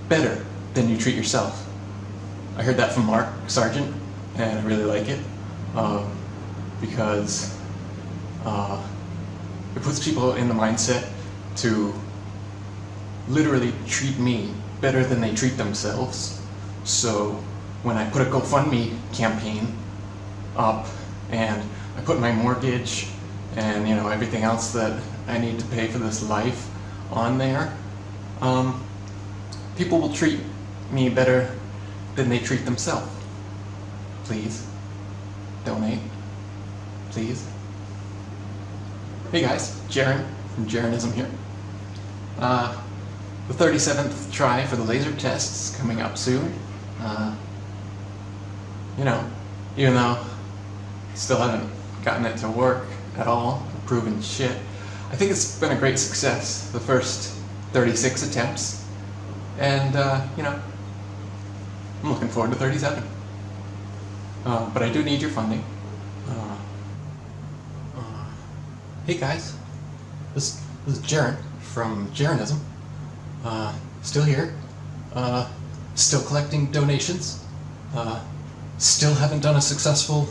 better than you treat yourself. I heard that from Mark Sargent, and I really like it because it puts people in the mindset to literally treat me better than they treat themselves. So when I put a GoFundMe campaign up and I put my mortgage and everything else that I need to pay for this life on there, people will treat me better than they treat themselves. Please donate, please. Hey guys, Jeren from Jerenism here. The 37th try for the laser tests coming up soon. Even though I still haven't gotten it to work at all, proven shit, I think it's been a great success, the first 36 attempts. And, I'm looking forward to 37. But I do need your funding. Hey guys, this is Jeren from Jerenism. Still here. Still collecting donations. Still haven't done a successful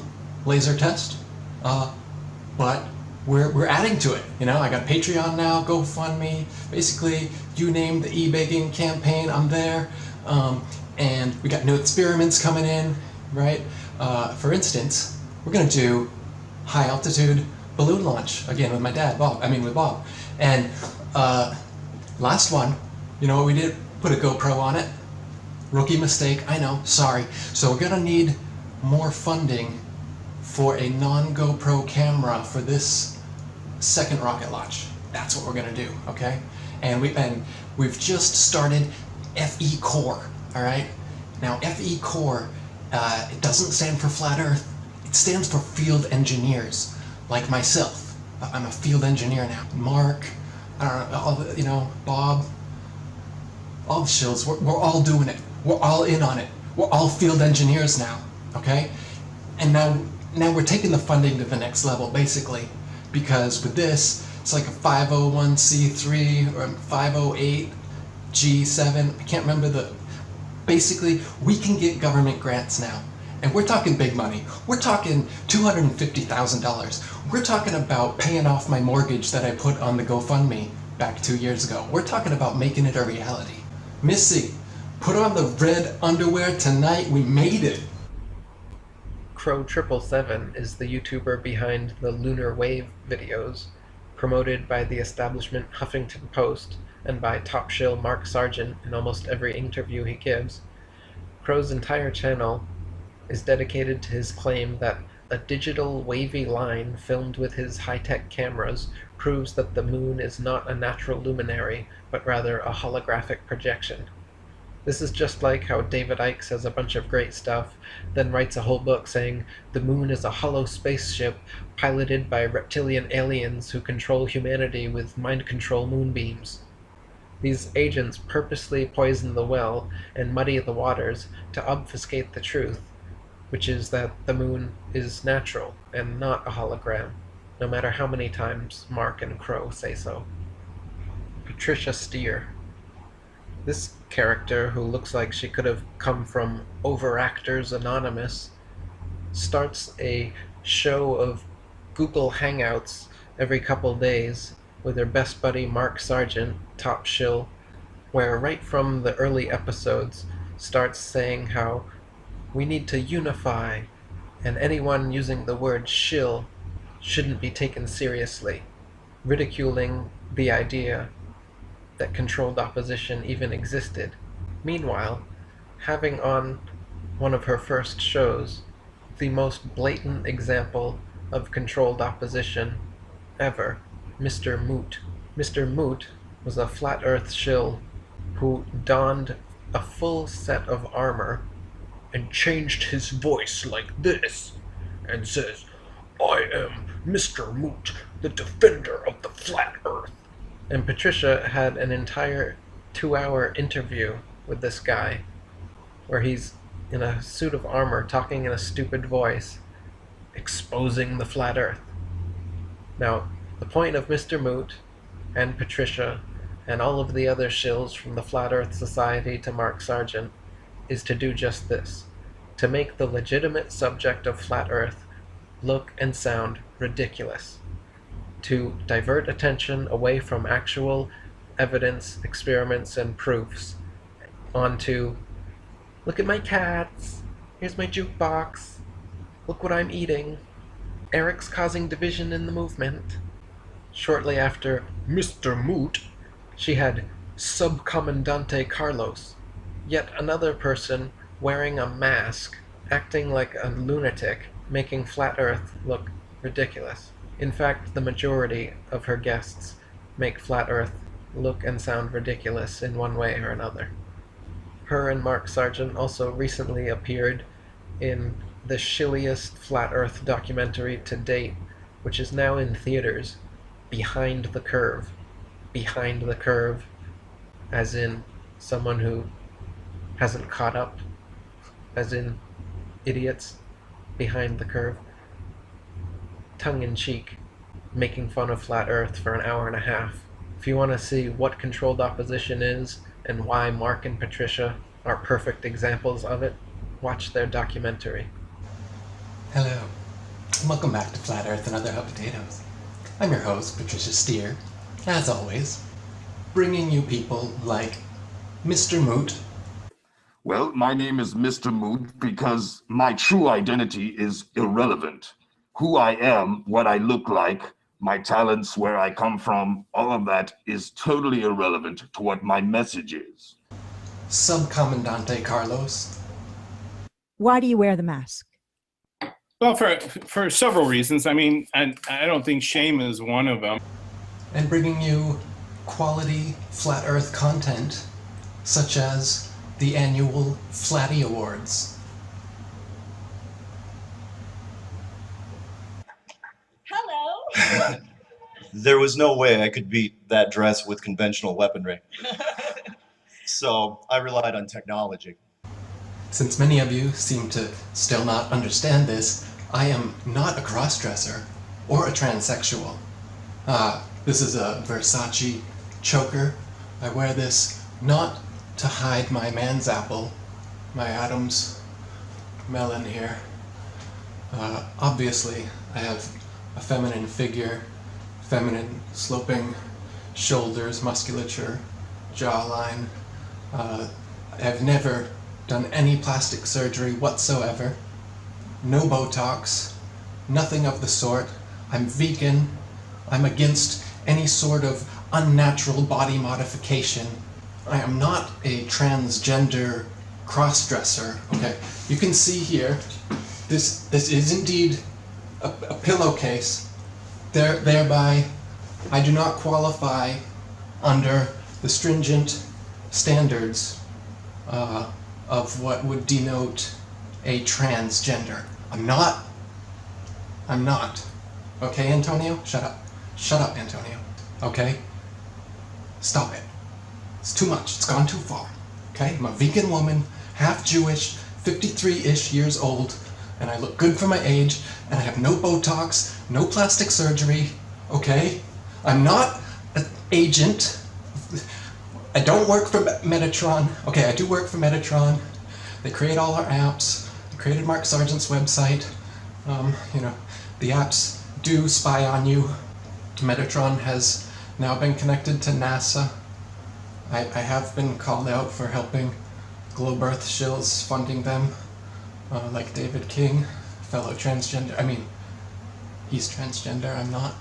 laser test. But we're adding to it. I got Patreon now, GoFundMe, basically you name the e-begging campaign, I'm there. And we got new experiments coming in, right? For instance, we're gonna do high altitude balloon launch again with my dad, with Bob. And last one, you know what we did? Put a GoPro on it. Rookie mistake, I know, sorry. So we're gonna need more funding for a non-GoPro camera for this second rocket launch. That's what we're gonna do, okay? And we've just started FE Core, all right? Now FE Core, it doesn't stand for Flat Earth. It stands for field engineers, like myself. I'm a field engineer now. Mark, Bob, all the shills, we're all doing it. We're all in on it. We're all field engineers now, okay? And now we're taking the funding to the next level, basically, because with this, it's like a 501c3 or 508 G7. I can't remember basically, we can get government grants now. And we're talking big money. We're talking $250,000. We're talking about paying off my mortgage that I put on the GoFundMe back 2 years ago. We're talking about making it a reality. Missy, Put on the red underwear tonight, we made it. Crow777 is the YouTuber behind the Lunar Wave videos, promoted by the establishment Huffington Post and by top shill Mark Sargent in almost every interview he gives. Crow's entire channel is dedicated to his claim that a digital wavy line filmed with his high-tech cameras proves that the moon is not a natural luminary, but rather a holographic projection. This is just like how David Icke says a bunch of great stuff, then writes a whole book saying the moon is a hollow spaceship piloted by reptilian aliens who control humanity with mind control moonbeams. These agents purposely poison the well and muddy the waters to obfuscate the truth, which is that the moon is natural and not a hologram, no matter how many times Mark and Crow say so. Patricia Steer. This character, who looks like she could have come from Overactors Anonymous, starts a show of Google Hangouts every couple days with her best buddy Mark Sargent, top shill, where right from the early episodes starts saying how we need to unify, and anyone using the word shill shouldn't be taken seriously, ridiculing the idea that controlled opposition even existed. Meanwhile, having on one of her first shows the most blatant example of controlled opposition ever, Mr. Moot. Mr. Moot was a flat earth shill who donned a full set of armor and changed his voice like this and says, "I am Mr. Moot, the defender of the flat earth." And Patricia had an entire 2-hour interview with this guy where he's in a suit of armor talking in a stupid voice, exposing the flat earth. Now, the point of Mr. Moot and Patricia and all of the other shills from the Flat Earth Society to Mark Sargent is to do just this, to make the legitimate subject of flat earth look and sound ridiculous, to divert attention away from actual evidence, experiments, and proofs onto, look at my cats, here's my jukebox, look what I'm eating, Eric's causing division in the movement. Shortly after Mr. Moot, she had Subcomandante Carlos, yet another person wearing a mask, acting like a lunatic, making flat earth look ridiculous. In fact, the majority of her guests make flat earth look and sound ridiculous in one way or another. Her and Mark Sargent also recently appeared in the shilliest flat earth documentary to date, which is now in theaters, Behind the Curve. Behind the Curve, as in someone who hasn't caught up, as in idiots behind the curve. Tongue-in-cheek, making fun of flat earth for an hour and a half. If you want to see what controlled opposition is and why Mark and Patricia are perfect examples of it, watch their documentary. Hello, and welcome back to Flat Earth and Other Hot Potatoes. I'm your host, Patricia Steer, as always, bringing you people like Mr. Moot. Well, my name is Mr. Moot because my true identity is irrelevant. Who I am, what I look like, my talents, where I come from, all of that is totally irrelevant to what my message is. Subcomandante Carlos. Why do you wear the mask? Well, for several reasons. I mean, I don't think shame is one of them. And bringing you quality Flat Earth content, such as the annual Flatty Awards. Hello. There was no way I could beat that dress with conventional weaponry. So I relied on technology. Since many of you seem to still not understand this, I am not a crossdresser or a transsexual. This is a Versace choker. I wear this not to hide my man's apple, my Adam's melon here. Obviously, I have a feminine figure, feminine sloping shoulders, musculature, jawline. I've never done any plastic surgery whatsoever. No Botox, nothing of the sort. I'm vegan. I'm against any sort of unnatural body modification. I am not a transgender cross-dresser. Okay, you can see here, this is indeed a pillowcase. Thereby, I do not qualify under the stringent standards of what would denote a transgender. I'm not. Okay, Antonio? Shut up. Shut up, Antonio. Okay? Stop it. It's too much. It's gone too far. Okay? I'm a vegan woman, half Jewish, 53-ish years old, and I look good for my age, and I have no Botox, no plastic surgery. Okay? I'm not an agent. I don't work for Metatron. Okay, I do work for Metatron. They create all our apps. They created Mark Sargent's website. The apps do spy on you. Metatron has now been connected to NASA. I have been called out for helping Globe Earth shills, funding them, like David King, fellow transgender. I mean, he's transgender, I'm not.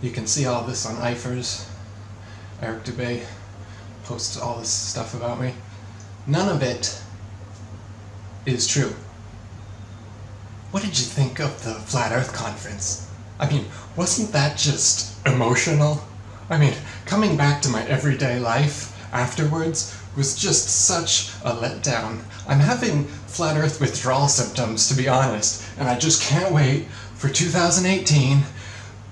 You can see all this on IFERS. Eric Dubay posts all this stuff about me. None of it is true. What did you think of the Flat Earth Conference? I mean, wasn't that just emotional? I mean, coming back to my everyday life afterwards was just such a letdown. I'm having Flat Earth withdrawal symptoms, to be honest, and I just can't wait for 2018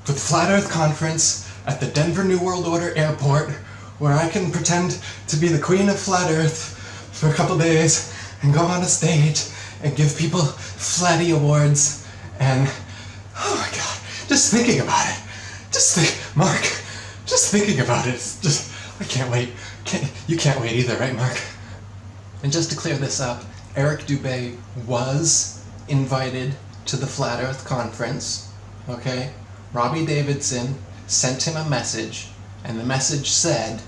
for the Flat Earth Conference at the Denver New World Order Airport, where I can pretend to be the Queen of Flat Earth for a couple days and go on a stage and give people Flatty Awards. And oh my god, just thinking about it, Mark, just thinking about it, I can't wait. You can't wait either, right, Mark? And just to clear this up, Eric Dubay was invited to the Flat Earth Conference, okay? Robbie Davidson sent him a message, and the message said,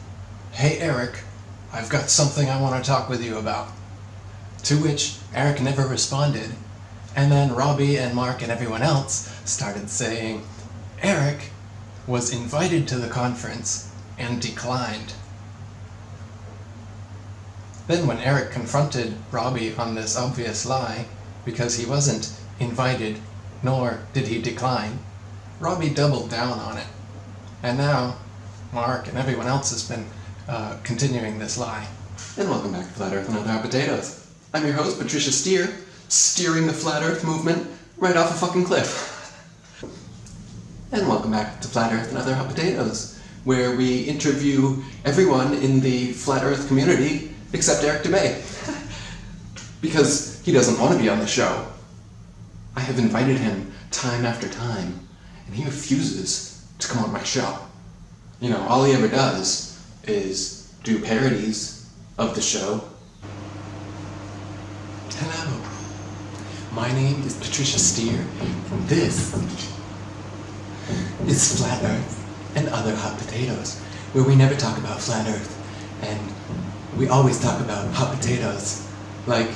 "Hey Eric, I've got something I want to talk with you about." To which Eric never responded, and then Robbie and Mark and everyone else started saying Eric was invited to the conference and declined. Then when Eric confronted Robbie on this obvious lie, because he wasn't invited nor did he decline, Robbie doubled down on it. And now, Mark and everyone else has been continuing this lie. And welcome back to Flat Earth and Other Hot Potatoes. I'm your host, Patricia Steer, steering the Flat Earth movement right off a fucking cliff. And welcome back to Flat Earth and Other Hot Potatoes, where we interview everyone in the Flat Earth community except Eric Dubay. Because he doesn't want to be on the show. I have invited him time after time, and he refuses to come on my show. You know, all he ever does is do parodies of the show. Hello, my name is Patricia Steer, and this is Flat Earth and Other Hot Potatoes, where we never talk about Flat Earth, and we always talk about hot potatoes, like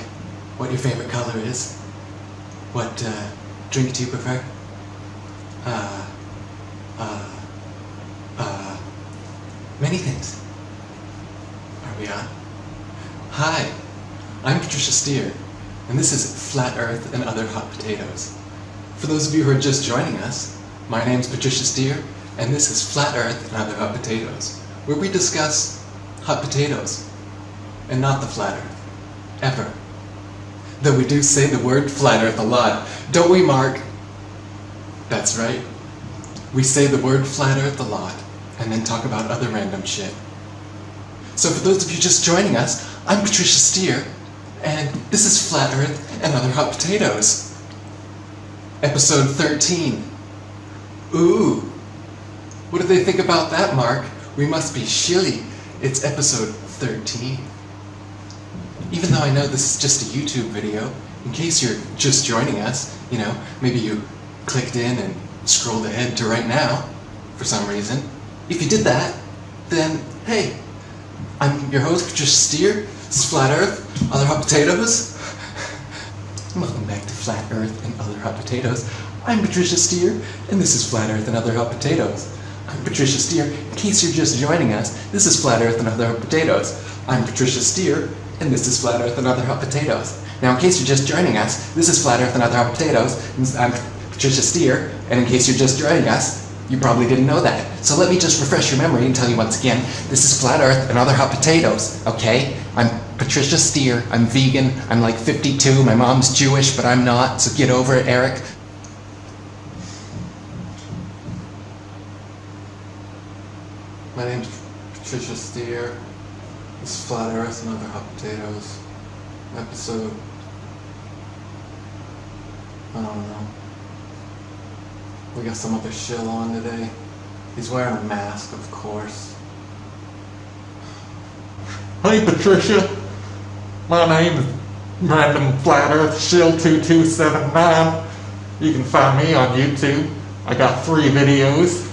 what your favorite color is, what drink do you prefer, many things. Are we on? Hi, I'm Patricia Steer, and this is Flat Earth and Other Hot Potatoes. For those of you who are just joining us, my name's Patricia Steer, and this is Flat Earth and Other Hot Potatoes, where we discuss hot potatoes, and not the flat earth, ever. Though we do say the word flat earth a lot, don't we, Mark? That's right. We say the word flat earth a lot, and then talk about other random shit. So for those of you just joining us, I'm Patricia Steer, and this is Flat Earth and Other Hot Potatoes. Episode 13. Ooh. What do they think about that, Mark? We must be shilly. It's episode 13. Even though I know this is just a YouTube video, in case you're just joining us, you know, maybe you clicked in and scrolled ahead to right now, for some reason. If you did that, then, hey, I'm your host, Patricia Steer. This is Flat Earth, Other Hot Potatoes. Welcome back to Flat Earth and Other Hot Potatoes. I'm Patricia Steer, and this is Flat Earth and Other Hot Potatoes. I'm Patricia Steer. In case you're just joining us, this is Flat Earth and Other Hot Potatoes. I'm Patricia Steer, and this is Flat Earth and Other Hot Potatoes. Now, in case you're just joining us, this is Flat Earth and Other Hot Potatoes. I'm Patricia Steer, and in case you're just joining us, you probably didn't know that. So let me just refresh your memory and tell you once again, this is Flat Earth and Other Hot Potatoes, okay? I'm Patricia Steer, I'm vegan, I'm like 52, my mom's Jewish, but I'm not, so get over it, Eric. My name's Patricia Steer. This is Flat Earth and Other Hot Potatoes. Episode... I don't know. We got some other shill on today. He's wearing a mask, of course. Hey Patricia, my name is Random Flat Earth Shill 2279. You can find me on YouTube. I got 3 videos.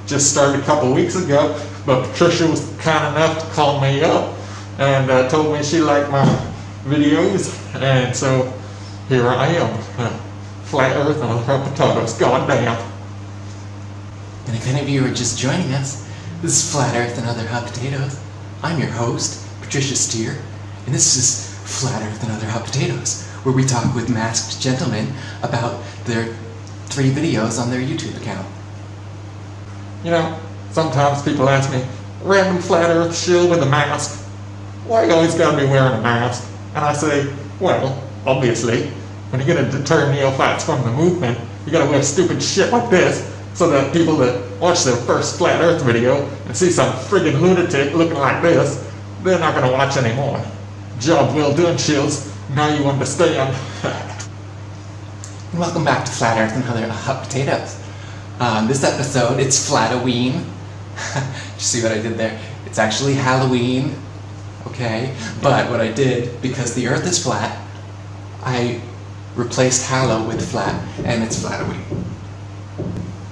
Just started a couple weeks ago, but Patricia was kind enough to call me up and told me she liked my videos, and so here I am. Flat Earth and Other Hot Potatoes, goddamn. And if any of you are just joining us, this is Flat Earth and Other Hot Potatoes. I'm your host, Patricia Steer, and this is Flat Earth and Other Hot Potatoes, where we talk with masked gentlemen about their 3 videos on their YouTube account. You know, sometimes people ask me, Random Flat Earth Shill with a mask, why you always gotta be wearing a mask? And I say, well, obviously, when you're gonna deter neophytes from the movement, you gotta wear stupid shit like this, so that people that watch their first Flat Earth video and see some friggin' lunatic looking like this, they're not gonna watch anymore. Job well done, Shills. Now you understand. Welcome back to Flat Earth and Other Hot Potatoes. This episode, it's Flatoween. You see what I did there? It's actually Halloween, okay? But what I did, because the Earth is flat, I replaced Hallow with flat, and it's Flatoween.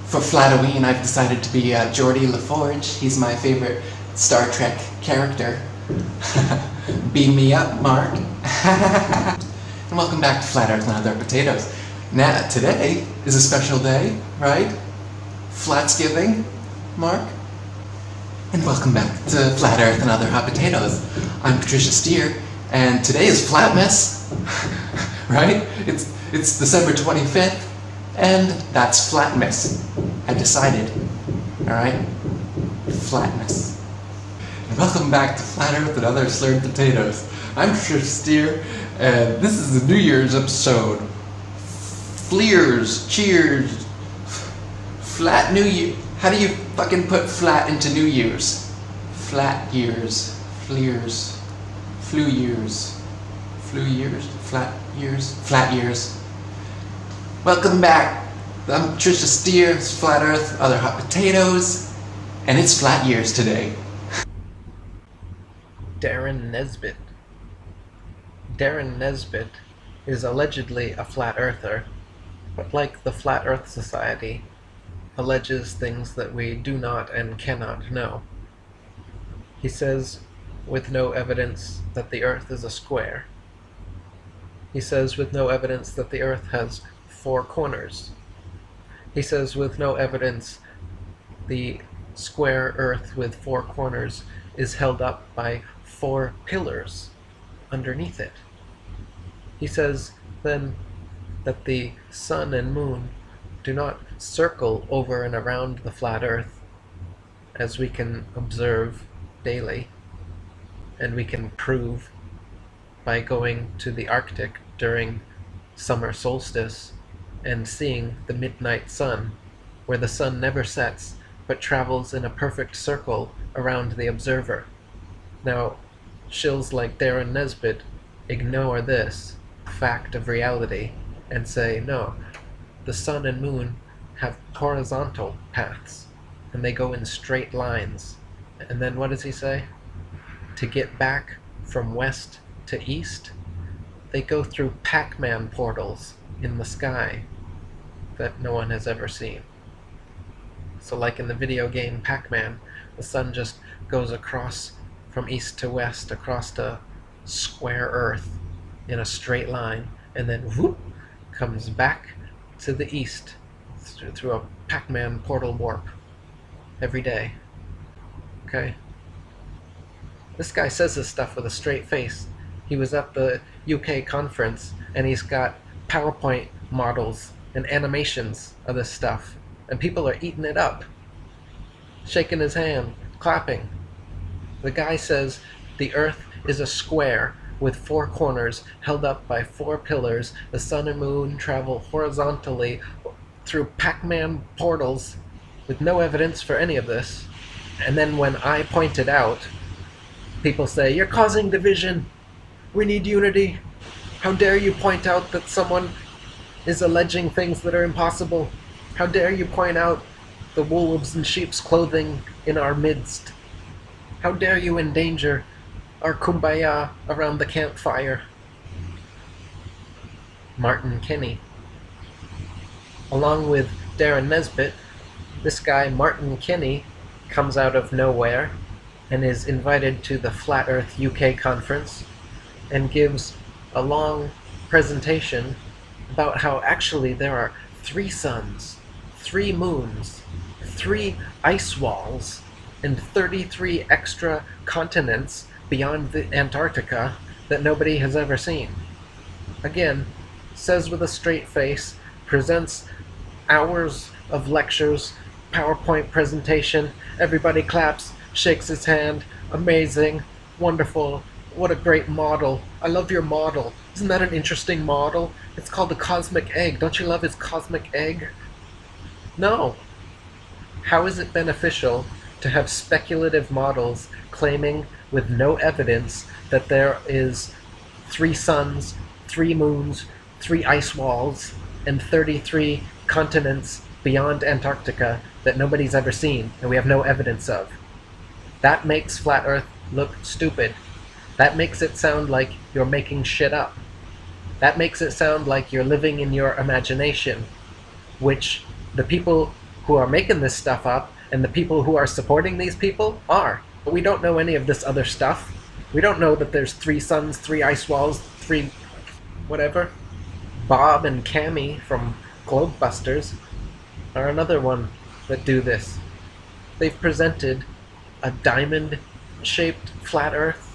For Flatoween, I've decided to be Geordie LaForge. He's my favorite Star Trek character. Beam me up, Mark. And welcome back to Flat Earth and Other Potatoes. Now, today is a special day, right? Flatsgiving, Mark? And welcome back to Flat Earth and Other Hot Potatoes. I'm Patricia Steer, and today is Flatmas, right? It's December 25th, and that's Flatmas. I decided, alright? Flatmas. And welcome back to Flat Earth and Other Slurred Potatoes. I'm Patricia Steer, and this is the New Year's episode. Fleers, cheers, flat New Year. How do you fucking put flat into New Year's? Flat years, fleers, flu years, flat years. Welcome back. I'm Patricia Steer, it's Flat Earth, Other Hot Potatoes, and it's flat years today. Darren Nesbitt. Darren Nesbitt is allegedly a flat earther, but like the Flat Earth Society, alleges things that we do not and cannot know. He says, with no evidence, that the Earth is a square. He says, with no evidence, that the Earth has 4 corners. He says, with no evidence, the square Earth with 4 corners is held up by 4 pillars underneath it. He says, then, that the sun and moon do not circle over and around the flat Earth, as we can observe daily, and we can prove by going to the Arctic during summer solstice and seeing the midnight sun, where the sun never sets but travels in a perfect circle around the observer. Now, shills like Darren Nesbitt ignore this fact of reality and say, no, the sun and moon have horizontal paths, and they go in straight lines. And then what does he say? To get back from west to east, they go through Pac-Man portals in the sky that no one has ever seen. So like in the video game Pac-Man, the sun just goes across from east to west across the square Earth in a straight line, and then whoop, comes back to the east through a Pac-Man portal warp every day. Okay? This guy says this stuff with a straight face. He was at the UK conference, and he's got PowerPoint models and animations of this stuff, and people are eating it up, shaking his hand, clapping. The guy says the Earth is a square with 4 corners held up by 4 pillars. The sun and moon travel horizontally through Pac-Man portals with no evidence for any of this. And then when I point it out, people say, "You're causing division. We need unity. How dare you point out that someone is alleging things that are impossible? How dare you point out the wolves in sheep's clothing in our midst? How dare you endanger our kumbaya around the campfire?" Martin Kinney. Along with Darren Nesbitt, this guy Martin Kinney comes out of nowhere and is invited to the Flat Earth UK conference and gives a long presentation about how actually there are 3 suns, 3 moons, 3 ice walls, and 33 extra continents beyond the Antarctica that nobody has ever seen. Again, says with a straight face, presents hours of lectures, PowerPoint presentation, everybody claps, shakes his hand, amazing, wonderful, what a great model. I love your model. Isn't that an interesting model? It's called the cosmic egg. Don't you love his cosmic egg? No. How is it beneficial to have speculative models claiming with no evidence that there is 3 suns, 3 moons, 3 ice walls, and 33 continents beyond Antarctica that nobody's ever seen and we have no evidence of? That makes Flat Earth look stupid. That makes it sound like you're making shit up. That makes it sound like you're living in your imagination, which the people who are making this stuff up and the people who are supporting these people are. But we don't know any of this other stuff. We don't know that there's 3 suns, 3 ice walls, 3 whatever. Bob and Cammy from Globebusters are another one that do this. They've presented a diamond-shaped flat Earth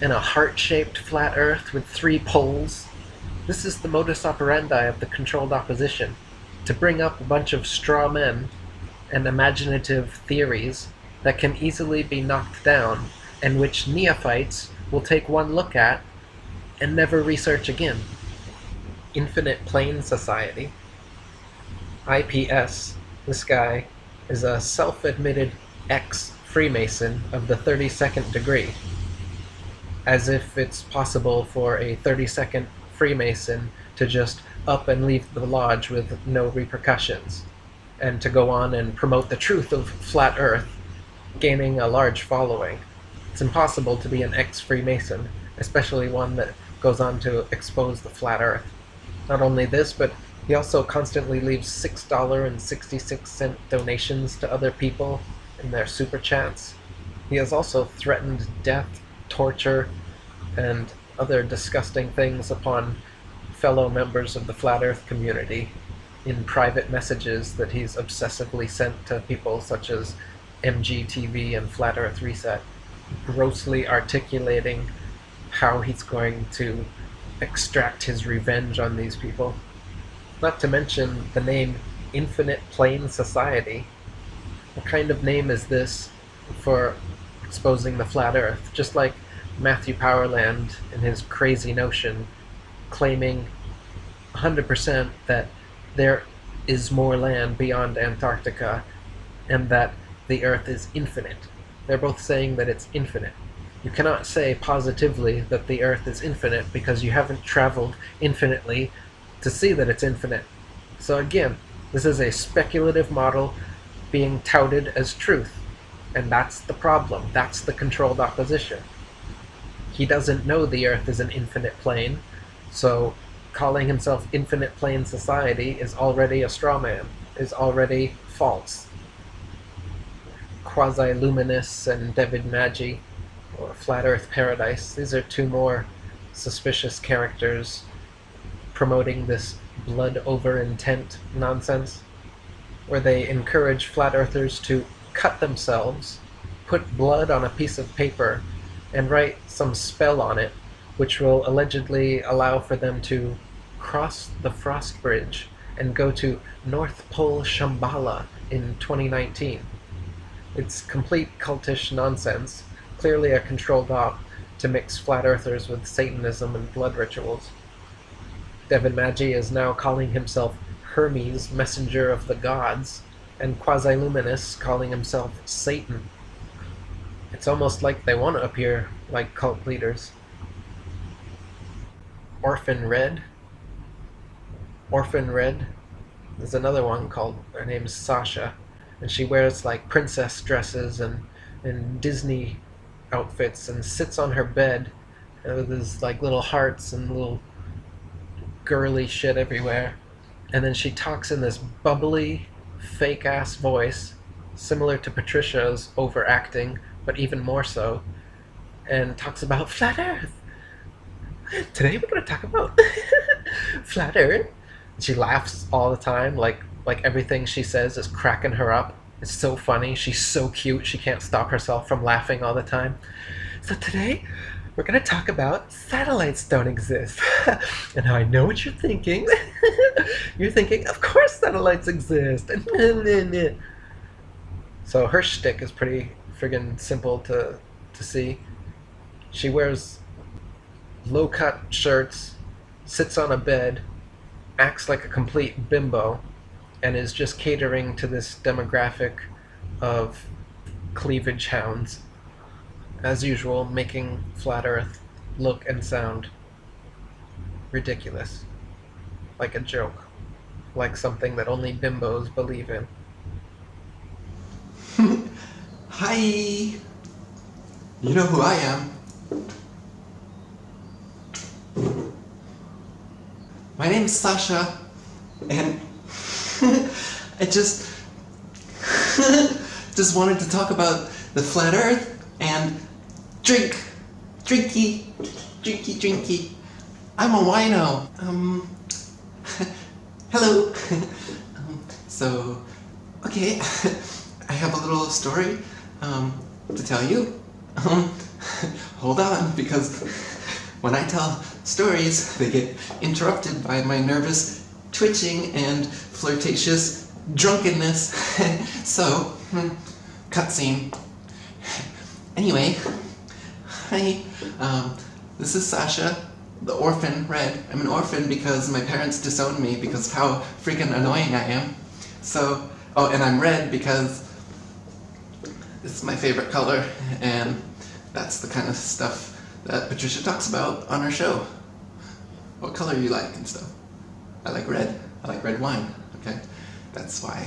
and a heart-shaped flat Earth with 3 poles. This is the modus operandi of the controlled opposition, to bring up a bunch of straw men and imaginative theories that can easily be knocked down, and which neophytes will take one look at and never research again. Infinite Plane Society. IPS, this guy, is a self-admitted ex-Freemason of the 32nd degree. As if it's possible for a 32nd Freemason to just up and leave the lodge with no repercussions, and to go on and promote the truth of Flat Earth, gaining a large following. It's impossible to be an ex-Freemason, especially one that goes on to expose the Flat Earth. Not only this, but he also constantly leaves $6.66 donations to other people in their super chats. He has also threatened death, torture, and other disgusting things upon fellow members of the Flat Earth community in private messages that he's obsessively sent to people such as MGTV and Flat Earth Reset, grossly articulating how he's going to extract his revenge on these people. Not to mention the name Infinite Plane Society. What kind of name is this for exposing the Flat Earth? Just like Matthew Powerland and his crazy notion claiming 100% that there is more land beyond Antarctica and that the Earth is infinite. They're both saying that it's infinite. You cannot say positively that the Earth is infinite because you haven't traveled infinitely to see that it's infinite. So again, this is a speculative model being touted as truth, and that's the problem. That's the controlled opposition. He doesn't know the Earth is an infinite plane, so calling himself Infinite Plane Society is already a straw man, is already false. Quasi-Luminous and David Maggi or Flat Earth Paradise. These are two more suspicious characters promoting this blood over intent nonsense, where they encourage flat earthers to cut themselves, put blood on a piece of paper, and write some spell on it, which will allegedly allow for them to cross the frost bridge and go to North Pole Shambhala in 2019. It's complete cultish nonsense, clearly a controlled op to mix flat earthers with Satanism and blood rituals. Devin Maggi is now calling himself Hermes, messenger of the gods, and Quasi-Luminous calling himself Satan. It's almost like they want to appear like cult leaders. Orphan Red. Orphan Red is another one called, her name's Sasha, and she wears like princess dresses and Disney outfits and sits on her bed with these like little hearts and little girly shit everywhere. And then she talks in this bubbly, fake-ass voice, similar to Patricia's overacting, but even more so, and talks about Flat Earth. Today we're going to talk about Flat Earth. She laughs all the time, like everything she says is cracking her up. It's so funny. She's so cute. She can't stop herself from laughing all the time. So today, we're going to talk about satellites don't exist. And I know what you're thinking. You're thinking, of course satellites exist. So her shtick is pretty friggin' simple to see. She wears low-cut shirts, sits on a bed, acts like a complete bimbo, and is just catering to this demographic of cleavage hounds. As usual, making Flat Earth look and sound ridiculous. Like a joke. Like something that only bimbos believe in. Hi! You know who I am. My name's Sasha, and I just wanted to talk about the flat earth and drinky. I'm a wino. Hello. So, okay, I have a little story to tell you. Hold on, because when I tell stories, they get interrupted by my nervous twitching and flirtatious drunkenness. So, cutscene. Anyway, hi, this is Sasha, the Orphan Red. I'm an orphan because my parents disowned me because of how freaking annoying I am. So, oh, and I'm red because it's my favorite color, and that's the kind of stuff that Patricia talks about on her show. What color you like and stuff. I like red. I like red wine. Okay, that's why.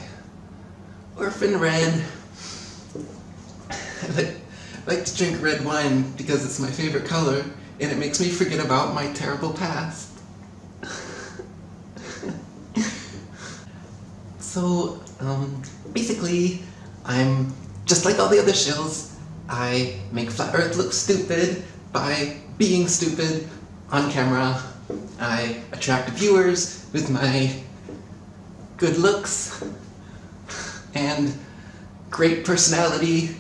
Orphan Red. I like to drink red wine because it's my favorite color, and it makes me forget about my terrible past. So, basically, I'm just like all the other shills. I make Flat Earth look stupid by being stupid on camera. I attract viewers with my good looks and great personality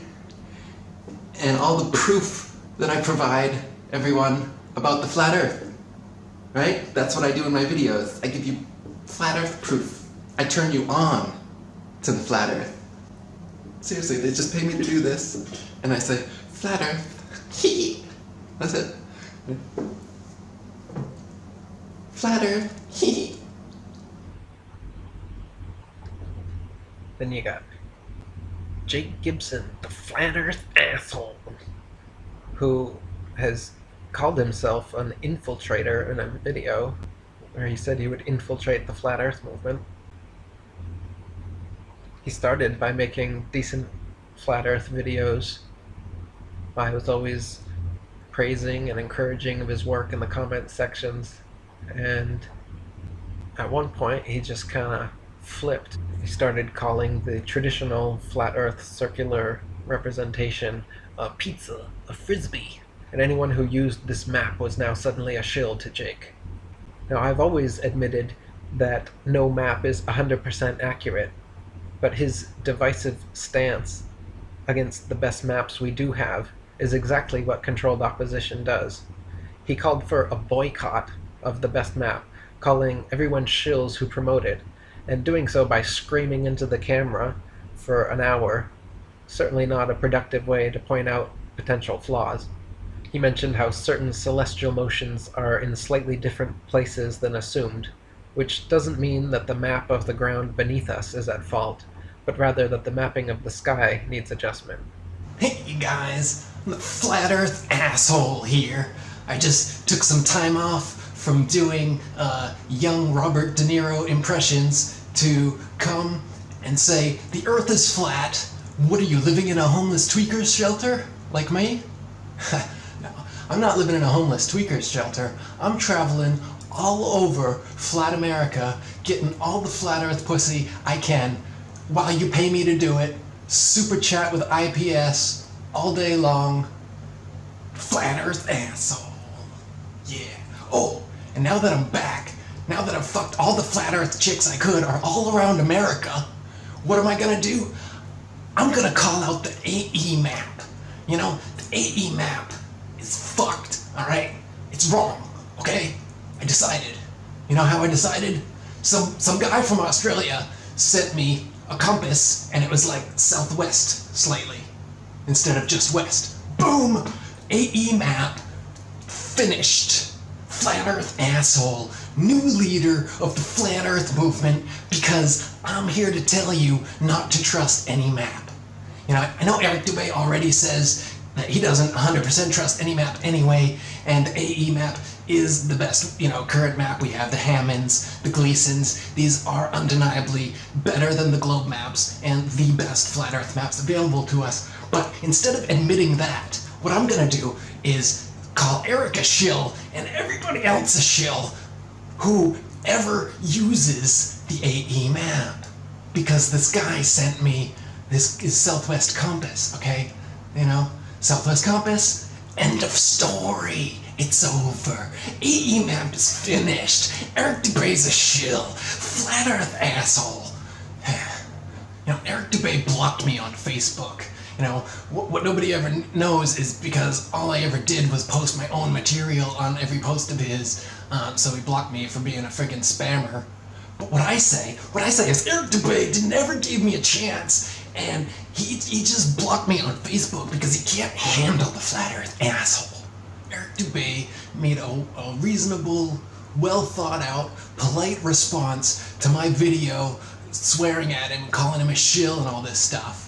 and all the proof that I provide everyone about the flat earth. Right? That's what I do in my videos. I give you flat earth proof. I turn you on to the flat earth. Seriously, they just pay me to do this, and I say, flat earth, hee. That's it. Flat earth, hee. Then you got Jake Gibson, the flat earth asshole, who has called himself an infiltrator in a video where he said he would infiltrate the flat earth movement. He started by making decent flat earth videos. I was always praising and encouraging of his work in the comment sections, and at one point he just kind of flipped. He started calling the traditional flat earth circular representation, a pizza, a frisbee, and anyone who used this map was now suddenly a shill to Jake. Now, I've always admitted that no map is 100% accurate, but his divisive stance against the best maps we do have is exactly what controlled opposition does. He called for a boycott of the best map, calling everyone shills who promote it, and doing so by screaming into the camera for an hour. Certainly not a productive way to point out potential flaws. He mentioned how certain celestial motions are in slightly different places than assumed, which doesn't mean that the map of the ground beneath us is at fault, but rather that the mapping of the sky needs adjustment. Hey, you guys, I'm the Flat Earth asshole here. I just took some time off from doing young Robert De Niro impressions to come and say, the Earth is flat. What are you, living in a homeless tweakers shelter? Like me? No, I'm not living in a homeless tweakers shelter. I'm traveling all over flat America, getting all the flat Earth pussy I can while you pay me to do it. Super chat with IPS all day long. Flat Earth asshole. Yeah. Oh, and now that I'm back, now that I've fucked all the flat Earth chicks I could are all around America, what am I gonna do? I'm gonna call out the AE map. You know, the AE map is fucked, alright? It's wrong, okay? I decided. You know how I decided? Some guy from Australia sent me a compass, and it was like southwest slightly, instead of just west. Boom! AE map, finished. Flat Earth asshole, new leader of the Flat Earth movement, because I'm here to tell you not to trust any map. You know, I know Eric Dubay already says that he doesn't 100% trust any map anyway, and AE map is the best, you know, current map we have. The Hammonds, the Gleasons, these are undeniably better than the globe maps and the best flat Earth maps available to us. But instead of admitting that, what I'm gonna do is call Eric a shill and everybody else a shill who ever uses the AE map. Because this guy sent me this Southwest Compass, okay? You know, Southwest Compass, end of story. It's over. AE map is finished. Eric Dubay's a shill. Flat Earth asshole. You know, Eric Dubay blocked me on Facebook. You know, what nobody ever knows is because all I ever did was post my own material on every post of his, so he blocked me for being a friggin' spammer. But what I say is Eric Dubay didn't ever give me a chance, and he just blocked me on Facebook because he can't handle the Flat Earth asshole. Eric Dubay made a reasonable, well thought out, polite response to my video swearing at him, calling him a shill and all this stuff.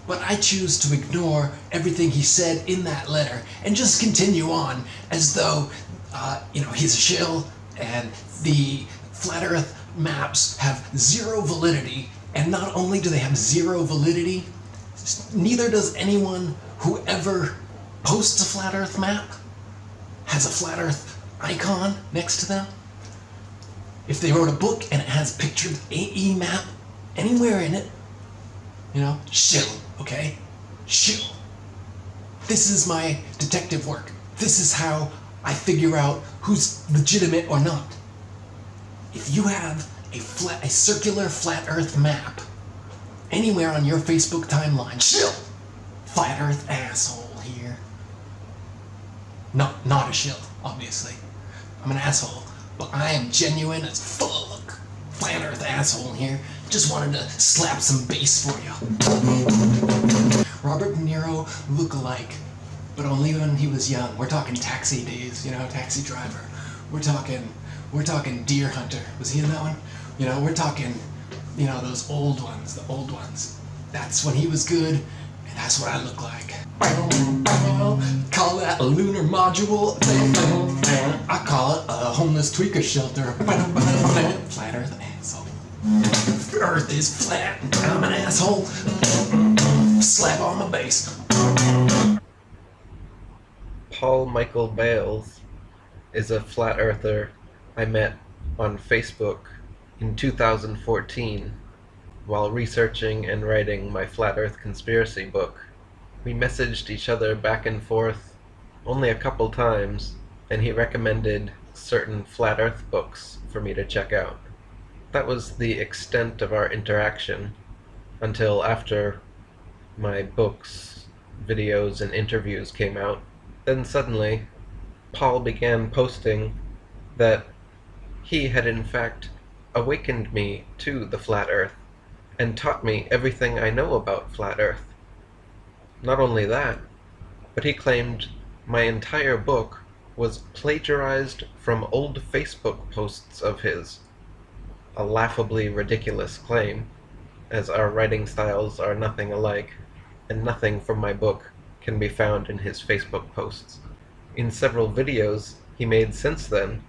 But I choose to ignore everything he said in that letter and just continue on as though, you know, he's a shill and the Flat Earth maps have zero validity. And not only do they have zero validity, neither does anyone who ever posts a Flat Earth map has a Flat Earth icon next to them. If they wrote a book and it has pictured AE map anywhere in it, you know, shill, okay? Shill. This is my detective work. This is how I figure out who's legitimate or not. If you have a circular Flat Earth map anywhere on your Facebook timeline, shill. Flat Earth asshole here. No, not a shill, obviously. I'm an asshole, but I am genuine as fuck. Flat Earth asshole here. Just wanted to slap some bass for you. Robert De Niro look-alike, but only when he was young. We're talking Taxi days, you know, Taxi Driver. We're talking Deer Hunter. Was he in that one? You know, we're talking, you know, those old ones, the old ones. That's when he was good, and that's what I look like. Call that a lunar module. I call it a homeless tweaker shelter. Flat Earth asshole. Earth is flat, and I'm an asshole. Slap on my bass. Paul Michael Bales is a flat earther I met on Facebook in 2014. while researching and writing my Flat Earth conspiracy book. We messaged each other back and forth only a couple times, and he recommended certain Flat Earth books for me to check out. That was the extent of our interaction until after my books, videos, and interviews came out. Then suddenly, Paul began posting that he had in fact awakened me to the Flat Earth and taught me everything I know about Flat Earth. Not only that, but he claimed my entire book was plagiarized from old Facebook posts of his. A laughably ridiculous claim, as our writing styles are nothing alike, and nothing from my book can be found in his Facebook posts. In several videos he made since then,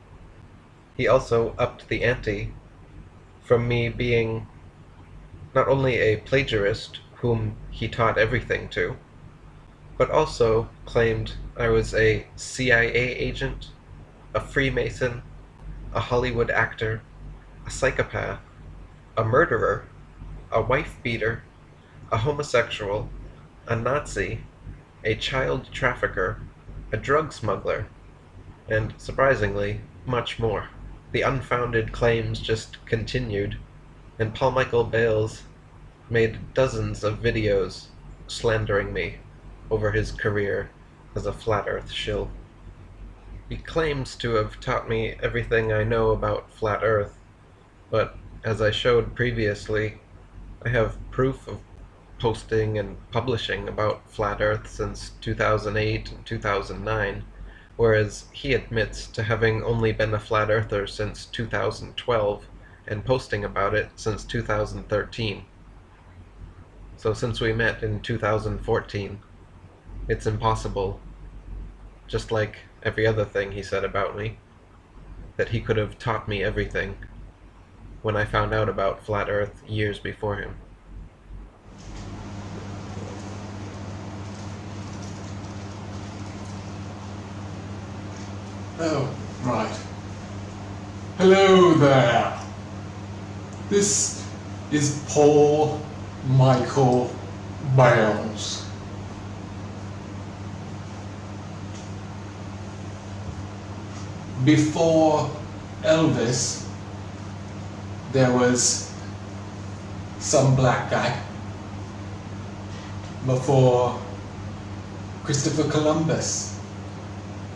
he also upped the ante from me being not only a plagiarist whom he taught everything to, but also claimed I was a CIA agent, a Freemason, a Hollywood actor, a psychopath, a murderer, a wife-beater, a homosexual, a Nazi, a child trafficker, a drug smuggler, and, surprisingly, much more. The unfounded claims just continued, and Paul Michael Bales made dozens of videos slandering me over his career as a Flat Earth shill. He claims to have taught me everything I know about Flat Earth, but as I showed previously, I have proof of posting and publishing about Flat Earth since 2008 and 2009, whereas he admits to having only been a Flat Earther since 2012 and posting about it since 2013. So since we met in 2014, it's impossible, just like every other thing he said about me, that he could have taught me everything when I found out about Flat Earth years before him. Oh, right. Hello there. This is Paul Michael Bales. Before Elvis, there was some black guy. Before Christopher Columbus,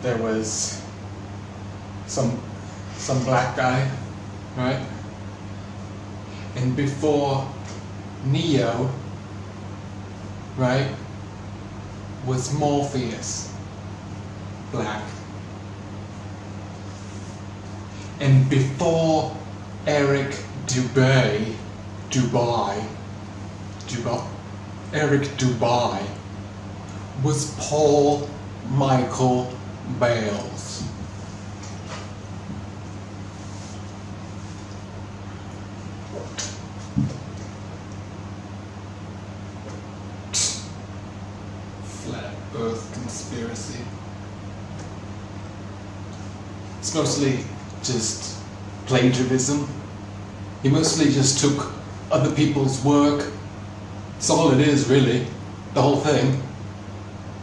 there was some black guy, right? And before Neo, right, was Morpheus, black. And before Eric Dubay, Eric Dubay was Paul Michael Bales. Flat Earth conspiracy. It's mostly just plagiarism. He mostly just took other people's work. That's all it is, really. The whole thing.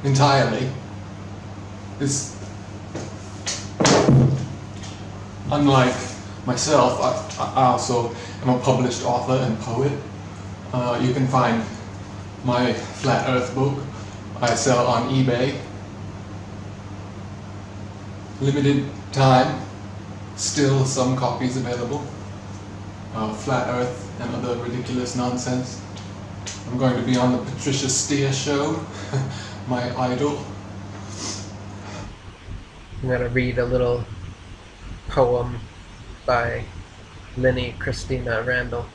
Entirely. Is unlike myself, I also am a published author and poet. You can find my Flat Earth book I sell on eBay. Limited time. Still some copies available. Flat Earth and other ridiculous nonsense. I'm going to be on the Patricia Steer show, my idol. I'm going to read a little poem by Lenny Christina Randall.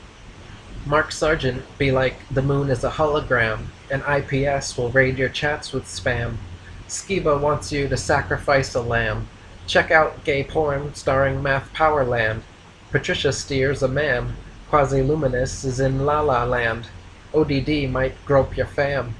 Mark Sargent be like the moon is a hologram, and IPS will raid your chats with spam. Skiba wants you to sacrifice a lamb. Check out gay porn starring Math Powerland. Patricia Steer's a man. Quasi-Luminous is in La La Land. ODD might grope your fam.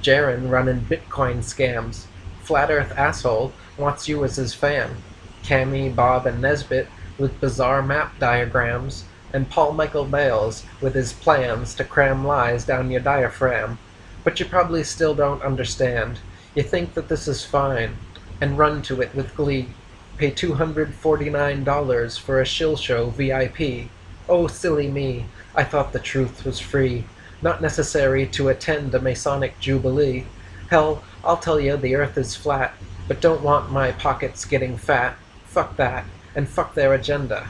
Jaren running Bitcoin scams. Flat Earth asshole wants you as his fan. Cammy, Bob, and Nesbitt with bizarre map diagrams. and Michael Bales with his plans to cram lies down your diaphragm. But you probably still don't understand. You think that this is fine, and run to it with glee. Pay $249 for a shill show VIP. Oh, silly me, I thought the truth was free, not necessary to attend a Masonic jubilee. Hell, I'll tell you the earth is flat, but don't want my pockets getting fat. Fuck that, and fuck their agenda.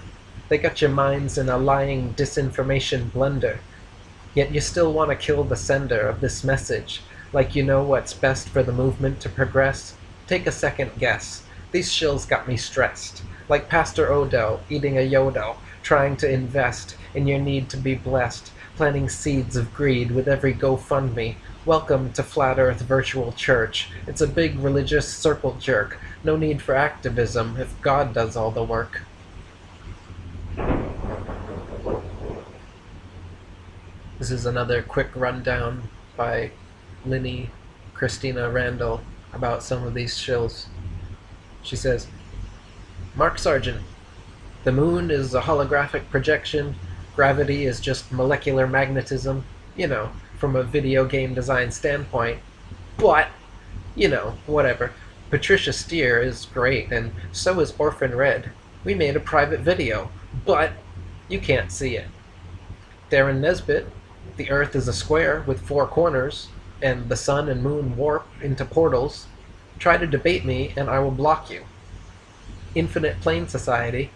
They got your minds in a lying disinformation blender. Yet you still want to kill the sender of this message, like you know what's best for the movement to progress? Take a second guess. These shills got me stressed, like Pastor Odell eating a yodel, trying to invest in your need to be blessed, planting seeds of greed with every GoFundMe. Welcome to Flat Earth Virtual Church. It's a big religious circle jerk. No need for activism if God does all the work. This is another quick rundown by Linny Christina Randall about some of these shills. She says, Mark Sargent, the moon is a holographic projection, gravity is just molecular magnetism, you know, from a video game design standpoint. But, you know, whatever. Patricia Steer is great, and so is Orphan Red. We made a private video, but you can't see it. Darren Nesbitt, the Earth is a square with 4 corners, and the sun and moon warp into portals. Try to debate me, and I will block you. Infinite Plane Society,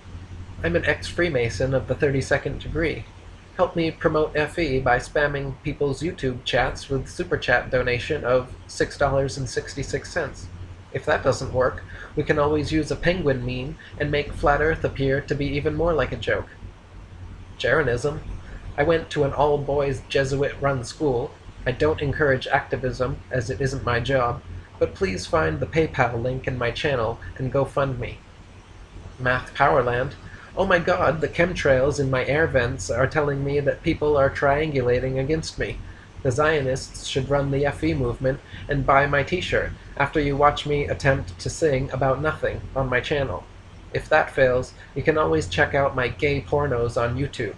I'm an ex-Freemason of the 32nd degree. Help me promote FE by spamming people's YouTube chats with super chat donation of $6.66. If that doesn't work, we can always use a penguin meme and make Flat Earth appear to be even more like a joke. Jerenism, I went to an all-boys Jesuit-run school. I don't encourage activism, as it isn't my job, but please find the PayPal link in my channel and go fund me. Math Powerland, oh my god, the chemtrails in my air vents are telling me that people are triangulating against me. The Zionists should run the FE movement and buy my t-shirt after you watch me attempt to sing about nothing on my channel. If that fails, you can always check out my gay pornos on YouTube.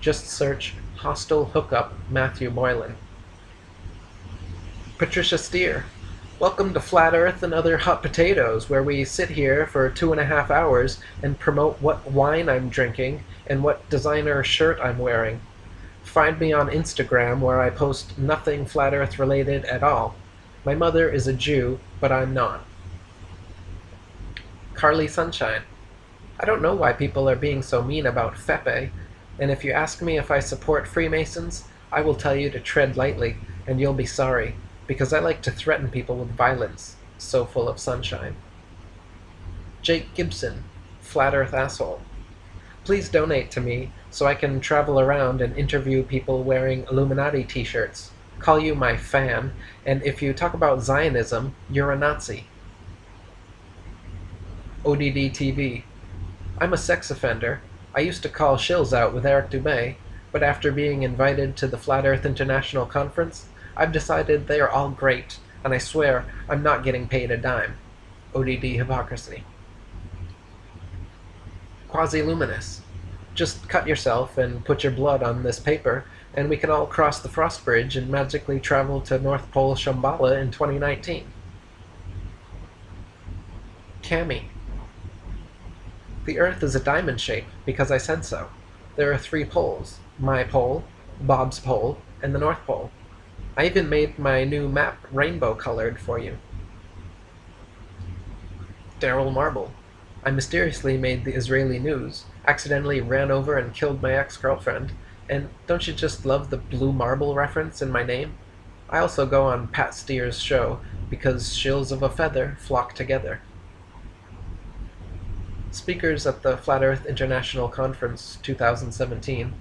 Just search Hostile Hookup Matthew Boylan. Patricia Steer, welcome to Flat Earth and Other Hot Potatoes, where we sit here for 2.5 hours and promote what wine I'm drinking and what designer shirt I'm wearing. Find me on Instagram, where I post nothing Flat Earth related at all. My mother is a Jew, but I'm not. Carly Sunshine, I don't know why people are being so mean about Fepe, and if you ask me if I support Freemasons, I will tell you to tread lightly, and you'll be sorry, because I like to threaten people with violence, so full of sunshine. Jake Gibson, Flat Earth Asshole. Please donate to me so I can travel around and interview people wearing Illuminati t-shirts, call you my fan, and if you talk about Zionism, you're a Nazi. ODD TV. I'm a sex offender. I used to call shills out with Eric Dubay, but after being invited to the Flat Earth International Conference, I've decided they are all great, and I swear I'm not getting paid a dime. ODD Hypocrisy. Quasi-luminous. Just cut yourself and put your blood on this paper, and we can all cross the Frost Bridge and magically travel to North Pole Shambhala in 2019. Cami. The Earth is a diamond shape because I said so. There are 3 poles: my pole, Bob's pole, and the North Pole. I even made my new map rainbow-colored for you. Daryl Marble. I mysteriously made the Israeli news, accidentally ran over and killed my ex-girlfriend, and don't you just love the blue marble reference in my name? I also go on Pat Steer's show, because shills of a feather flock together. Speakers at the Flat Earth International Conference 2017,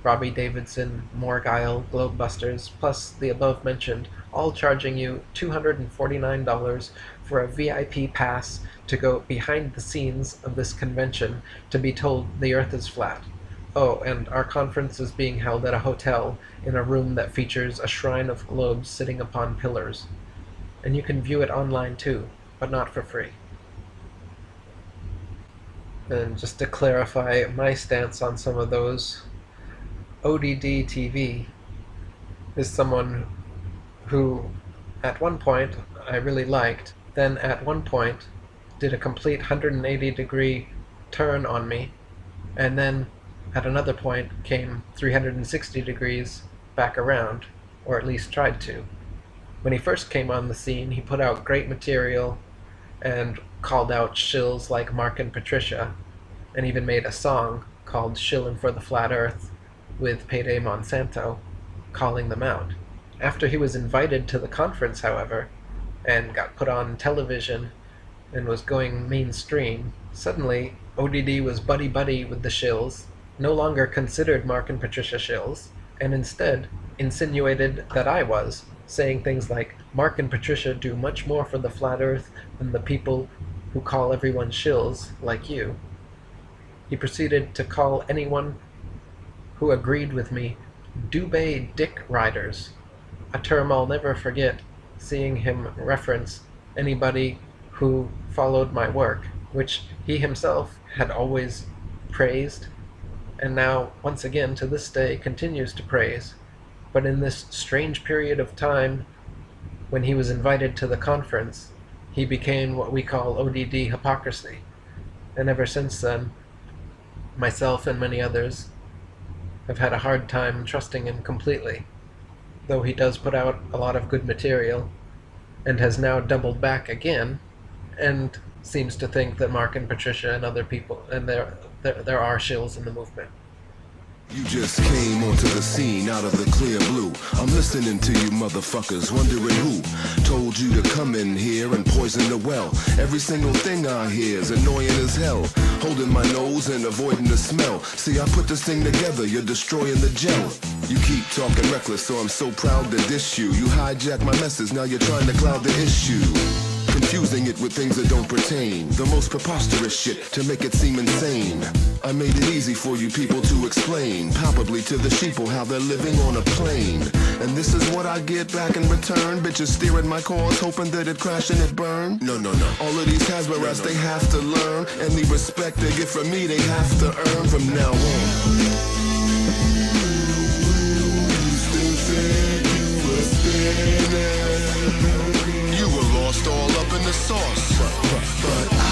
Robbie Davidson, Morguile, Globebusters, plus the above mentioned, all charging you $249 for a VIP pass to go behind the scenes of this convention to be told the Earth is flat. Oh, and our conference is being held at a hotel in a room that features a shrine of globes sitting upon pillars. And you can view it online too, but not for free. And just to clarify my stance on some of those, ODD TV is someone who, at one point, I really liked, then at one point did a complete 180-degree turn on me, and then at another point came 360 degrees back around, or at least tried to. When he first came on the scene, he put out great material and called out shills like Mark and Patricia, and even made a song called Shillin' for the Flat Earth with Payday Monsanto, calling them out. After he was invited to the conference, however, and got put on television and was going mainstream, suddenly ODD was buddy-buddy with the shills, no longer considered Mark and Patricia shills, and instead insinuated that I was, saying things like, Mark and Patricia do much more for the flat earth than the people who call everyone shills, like you. He proceeded to call anyone who agreed with me Dubay dick riders, a term I'll never forget, seeing him reference anybody who followed my work, which he himself had always praised, and now, once again, to this day, continues to praise. But in this strange period of time, when he was invited to the conference, he became what we call ODD hypocrisy. And ever since then, myself and many others have had a hard time trusting him completely, though he does put out a lot of good material, and has now doubled back again, and seems to think that Mark and Patricia and other people, and there are shills in the movement. You just came onto the scene out of the clear blue. I'm listening to you motherfuckers, wondering who told you to come in here and poison the well. Every single thing I hear is annoying as hell. Holding my nose and avoiding the smell. See, I put this thing together, you're destroying the gel. You keep talking reckless, so I'm so proud to diss you. You hijack my message, now you're trying to cloud the issue. Confusing it with things that don't pertain. The most preposterous shit to make it seem insane. I made it easy for you people to explain, palpably to the sheeple how they're living on a plane. And this is what I get back in return. Bitches steering my cause, hoping that it crash and it burn. No. All of these Hasbarats, they have to learn. Any respect they get from me, they have to earn from now on. You were lost all up in the sauce, but I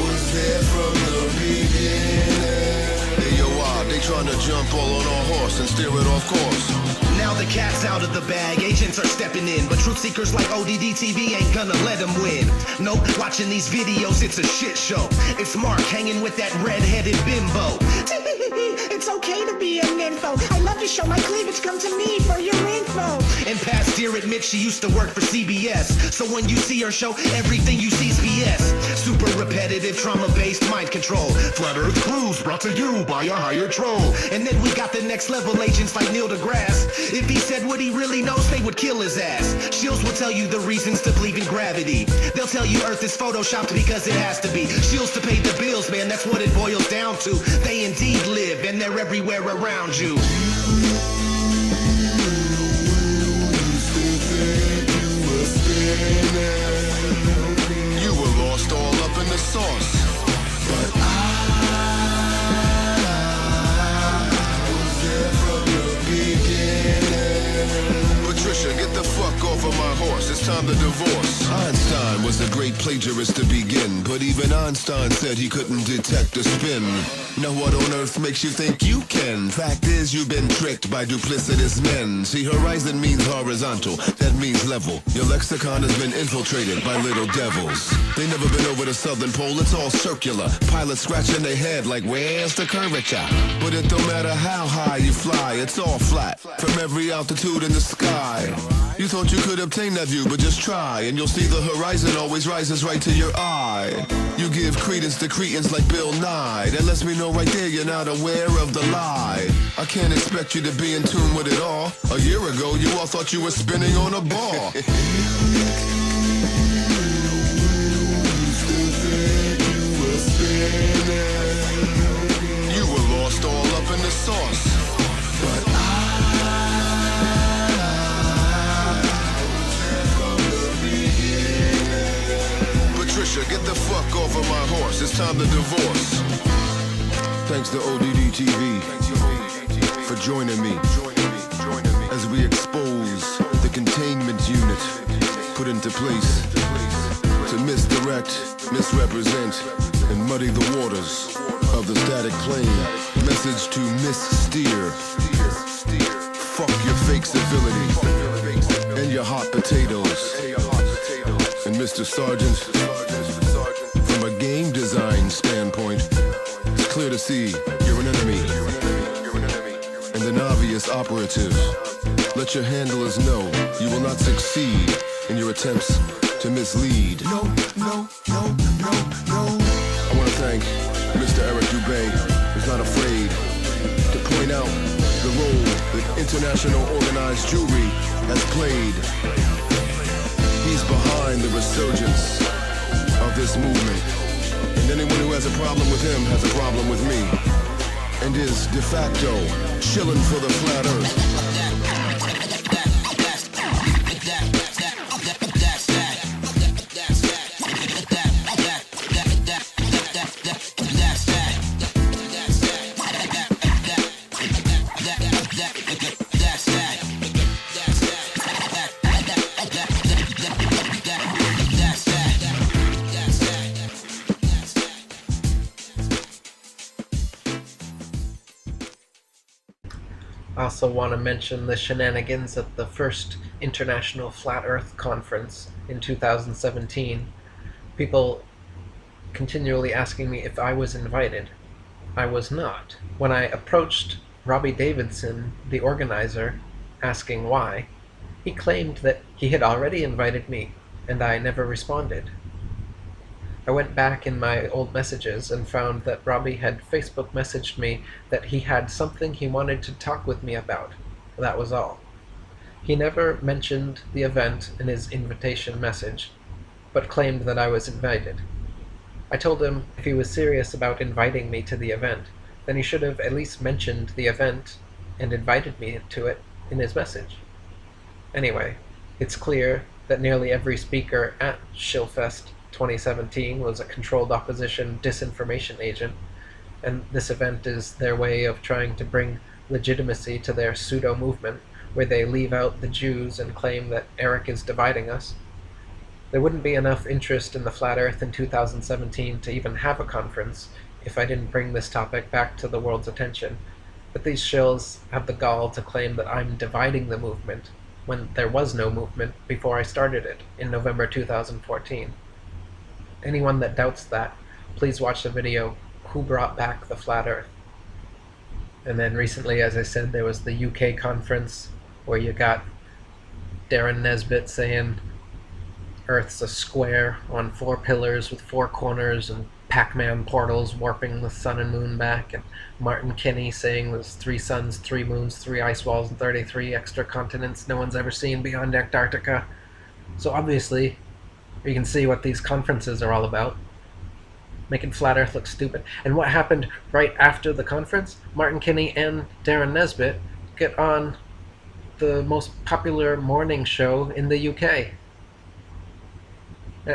was there from the beginning. Hey yo, they trying to jump all on our horse and steer it off course. Now the cat's out of the bag, agents are stepping in, but truth seekers like ODD TV ain't gonna let them win. Nope, watching these videos, it's a shit show. It's Mark hanging with that red-headed bimbo. It's okay to be an info. I love to show my cleavage. Come to me for your info. And Pat Steer admits she used to work for CBS. So when you see her show, everything you see's BS. Super repetitive, trauma-based mind control. Flat Earth Clues brought to you by a higher troll. And then we got the next level agents like Neil deGrasse. If he said what he really knows, they would kill his ass. Shills will tell you the reasons to believe in gravity. They'll tell you Earth is photoshopped because it has to be. Shills to pay the bills, man, that's what it boils down to. They indeed live, and they're everywhere around you. You were lost all up in the sauce, but I was there from the beginning. Patricia, get the fuck off of my horse, it's time to divorce. Einstein was a great plagiarist to begin, but even Einstein said he couldn't detect the spin. Now what on earth makes you think you can? Fact is, you've been tricked by duplicitous men. See, horizon means horizontal, that means level. Your lexicon has been infiltrated by little devils. They never been over the southern pole, it's all circular. Pilots scratching their head like, where's the curvature? But it don't matter how high you fly, it's all flat, from every altitude in the sky. You thought you could obtain that view, but just try, and you'll see the horizon always rises right to your eye. You give credence to cretins like Bill Nye. That lets me know right there you're not aware of the lie. I can't expect you to be in tune with it all. A year ago, you all thought you were spinning on a ball. You were lost all up in the sauce, but Patricia, Patricia, get the fuck off of my horse. It's time to divorce. Thanks to ODD TV for joining me as we expose the containment unit put into place to misdirect, misrepresent, and muddy the waters of the static plane. Message to Miss Steer. Fuck your fake civility and your hot potatoes. And Mr. Sargent, from a game design standpoint, it's clear to see you're an enemy and an obvious operative. Let your handlers know you will not succeed in your attempts to mislead. No. I want to thank Mr. Eric Dubay, who's not afraid to point out the role that international organized jewelry has played. He's behind the resurgence of this movement. And anyone who has a problem with him has a problem with me. And is de facto shilling for the flat earth. I also want to mention the shenanigans at the first International Flat Earth Conference in 2017. People continually asking me if I was invited. I was not. When I approached Robbie Davidson, the organizer, asking why, he claimed that he had already invited me, and I never responded. I went back in my old messages and found that Robbie had Facebook messaged me that he had something he wanted to talk with me about. That was all. He never mentioned the event in his invitation message, but claimed that I was invited. I told him if he was serious about inviting me to the event, then he should have at least mentioned the event and invited me to it in his message. Anyway, it's clear that nearly every speaker at Shillfest 2017 was a controlled opposition disinformation agent, and this event is their way of trying to bring legitimacy to their pseudo-movement, where they leave out the Jews and claim that Eric is dividing us. There wouldn't be enough interest in the Flat Earth in 2017 to even have a conference if I didn't bring this topic back to the world's attention, but these shills have the gall to claim that I'm dividing the movement, when there was no movement before I started it in November 2014. Anyone that doubts that, please watch the video, Who Brought Back the Flat Earth? And then recently, as I said, there was the UK conference where you got Darren Nesbitt saying Earth's a square on 4 pillars with 4 corners and Pac-Man portals warping the sun and moon back, and Martin Kinney saying there's 3 suns, 3 moons, 3 ice walls, and 33 extra continents no one's ever seen beyond Antarctica. So obviously, you can see what these conferences are all about. Making Flat Earth look stupid. And what happened right after the conference? Martin Kinney and Darren Nesbitt get on the most popular morning show in the UK.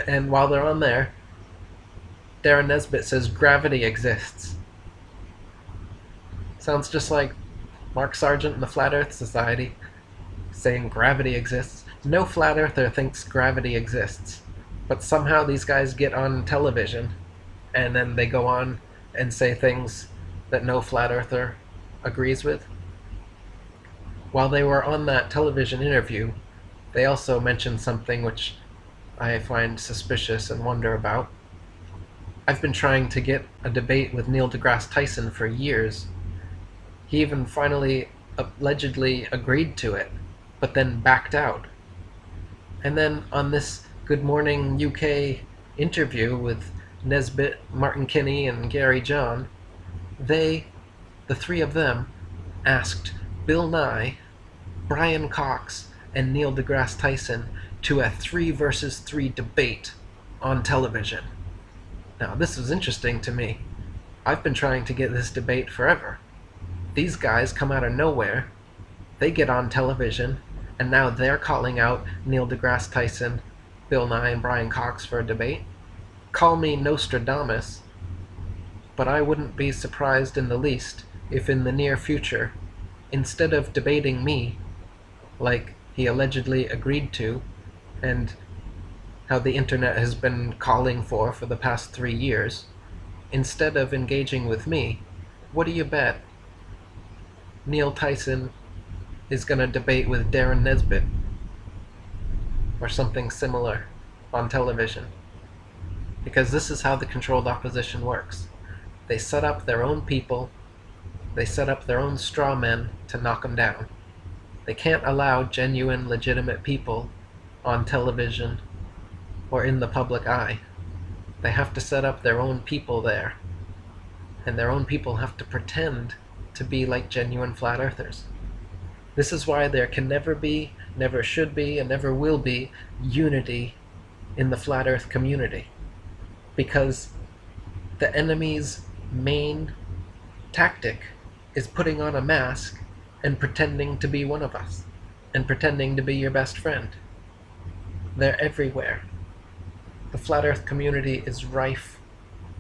And while they're on there, Darren Nesbitt says gravity exists. Sounds just like Mark Sargent and the Flat Earth Society saying gravity exists. No Flat Earther thinks gravity exists. But somehow these guys get on television, and then they go on and say things that no Flat Earther agrees with. While they were on that television interview, they also mentioned something which I find suspicious and wonder about. I've been trying to get a debate with Neil deGrasse Tyson for years. He even finally allegedly agreed to it, but then backed out. And then on this Good Morning UK interview with Nesbitt, Martin Kinney, and Gary John, the 3 of them, asked Bill Nye, Brian Cox, and Neil deGrasse Tyson to a 3 versus 3 debate on television. Now, this was interesting to me. I've been trying to get this debate forever. These guys come out of nowhere, they get on television, and now they're calling out Neil deGrasse Tyson, Bill Nye, and Brian Cox for a debate. Call me Nostradamus, but I wouldn't be surprised in the least if in the near future, instead of debating me, like he allegedly agreed to, and how the internet has been calling for the past 3 years, instead of engaging with me, what do you bet? Neil Tyson is going to debate with Darren Nesbitt, or something similar, on television. Because this is how the controlled opposition works. They set up their own people, they set up their own straw men to knock them down. They can't allow genuine, legitimate people on television or in the public eye. They have to set up their own people there. And their own people have to pretend to be like genuine flat earthers. This is why there can never be, never should be, and never will be unity in the flat earth community. Because the enemy's main tactic is putting on a mask and pretending to be one of us, and pretending to be your best friend. They're everywhere. The flat earth community is rife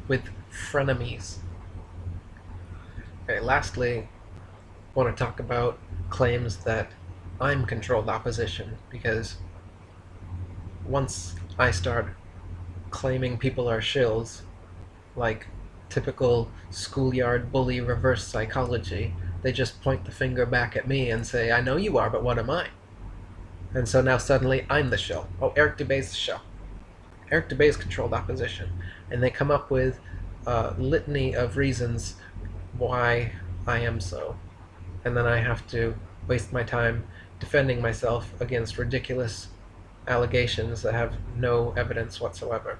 with frenemies. Okay, lastly, I want to talk about claims that I'm controlled opposition, because once I start claiming people are shills, like typical schoolyard bully reverse psychology, they just point the finger back at me and say, I know you are, but what am I? And so now suddenly I'm the shill. Oh, Eric Dubay's the shill. Eric Dubay's controlled opposition. And they come up with a litany of reasons why I am so. And then I have to waste my time defending myself against ridiculous allegations that have no evidence whatsoever.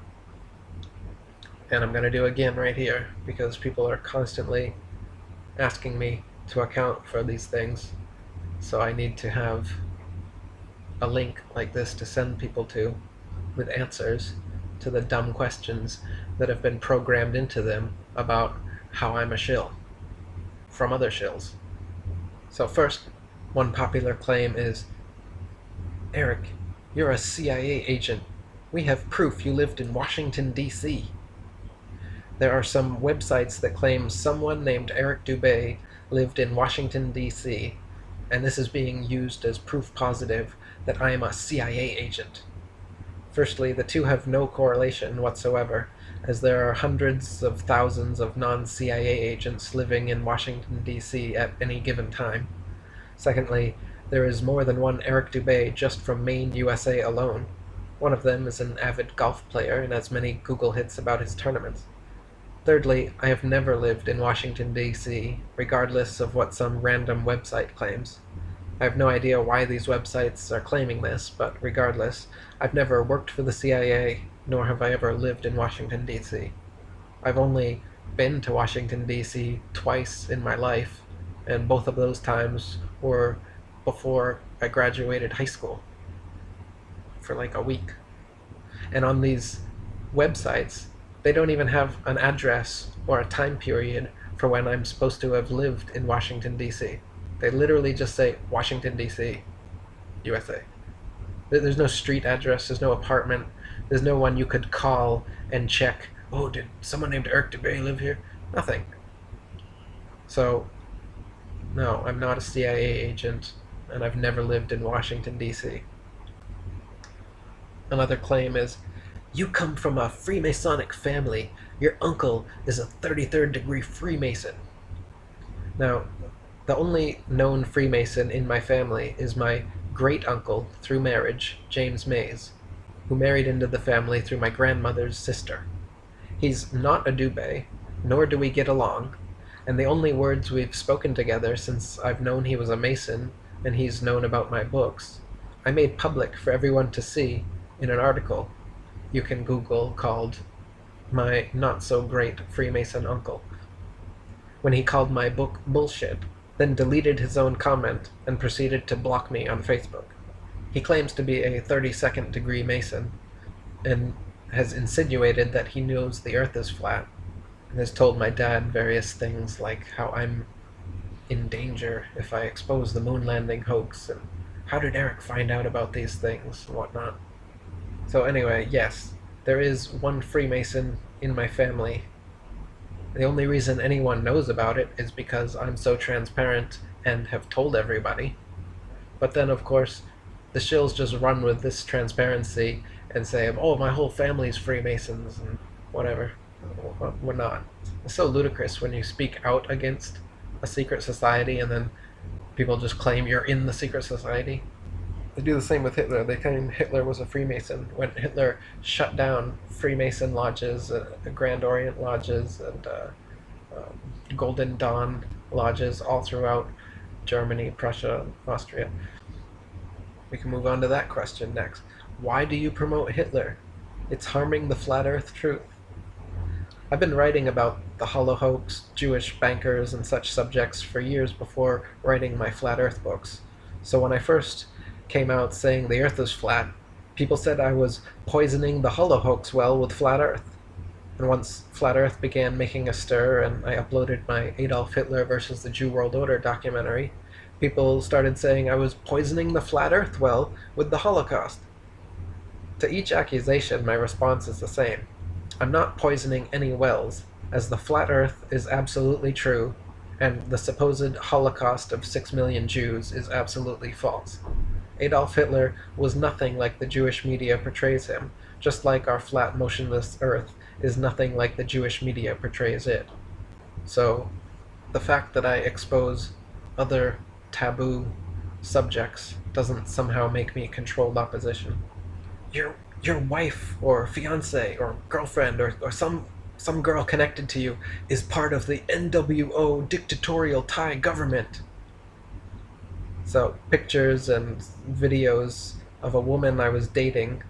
And I'm going to do again right here, because people are constantly asking me to account for these things. So I need to have a link like this to send people to with answers to the dumb questions that have been programmed into them about how I'm a shill from other shills. So first, one popular claim is, Eric, you're a CIA agent. We have proof you lived in Washington, D.C. There are some websites that claim someone named Eric Dubay lived in Washington, D.C., and this is being used as proof positive that I am a CIA agent. Firstly, the two have no correlation whatsoever, as there are hundreds of thousands of non-CIA agents living in Washington, D.C. at any given time. Secondly, there is more than one Eric Dubay just from Maine, USA alone. One of them is an avid golf player and has many Google hits about his tournaments. Thirdly, I have never lived in Washington, D.C., regardless of what some random website claims. I have no idea why these websites are claiming this, but regardless, I've never worked for the CIA, nor have I ever lived in Washington, D.C. I've only been to Washington, D.C. twice in my life, and both of those times were before I graduated high school, for like a week. And on these websites, they don't even have an address or a time period for when I'm supposed to have lived in Washington, D.C. They literally just say, Washington, D.C., USA. There's no street address, there's no apartment, there's no one you could call and check, oh, did someone named Eric Dubay live here? Nothing. So, no, I'm not a CIA agent, and I've never lived in Washington, D.C. Another claim is, you come from a Freemasonic family. Your uncle is a 33rd degree Freemason. Now, the only known Freemason in my family is my great-uncle, through marriage, James Mays, who married into the family through my grandmother's sister. He's not a Dubay, nor do we get along, and the only words we've spoken together since I've known he was a Mason and he's known about my books, I made public for everyone to see in an article you can Google called My Not-So-Great Freemason Uncle, when he called my book bullshit, then deleted his own comment and proceeded to block me on Facebook. He claims to be a 32nd degree Mason, and has insinuated that he knows the Earth is flat, and has told my dad various things like how I'm in danger if I expose the moon landing hoax, and how did Eric find out about these things, and whatnot. So anyway, yes, There is one Freemason in my family. The only reason anyone knows about it is because I'm so transparent and have told everybody. But then, of course, the shills just run with this transparency and say, oh, my whole family's Freemasons and whatever. We're not. It's so ludicrous when you speak out against a secret society and then people just claim you're in the secret society. They do the same with Hitler. They claim Hitler was a Freemason when Hitler shut down Freemason lodges, Grand Orient lodges, and Golden Dawn lodges all throughout Germany, Prussia, Austria. We can move on to that question next. Why do you promote Hitler? It's harming the flat earth truth. I've been writing about the hollow hoax, Jewish bankers, and such subjects for years before writing my flat earth books. So when I first came out saying the earth is flat, people said I was poisoning the hollow hoax well with flat earth. And once flat earth began making a stir and I uploaded my Adolf Hitler versus the Jew World Order documentary, people started saying I was poisoning the flat earth well with the Holocaust. To each accusation, my response is the same. I'm not poisoning any wells, as the flat earth is absolutely true, and the supposed Holocaust of 6 million Jews is absolutely false. Adolf Hitler was nothing like the Jewish media portrays him, just like our flat, motionless earth is nothing like the Jewish media portrays it. So, the fact that I expose other taboo subjects doesn't somehow make me controlled opposition. Your wife or fiance or girlfriend or some girl connected to you is part of the NWO dictatorial Thai government. So pictures and videos of a woman I was dating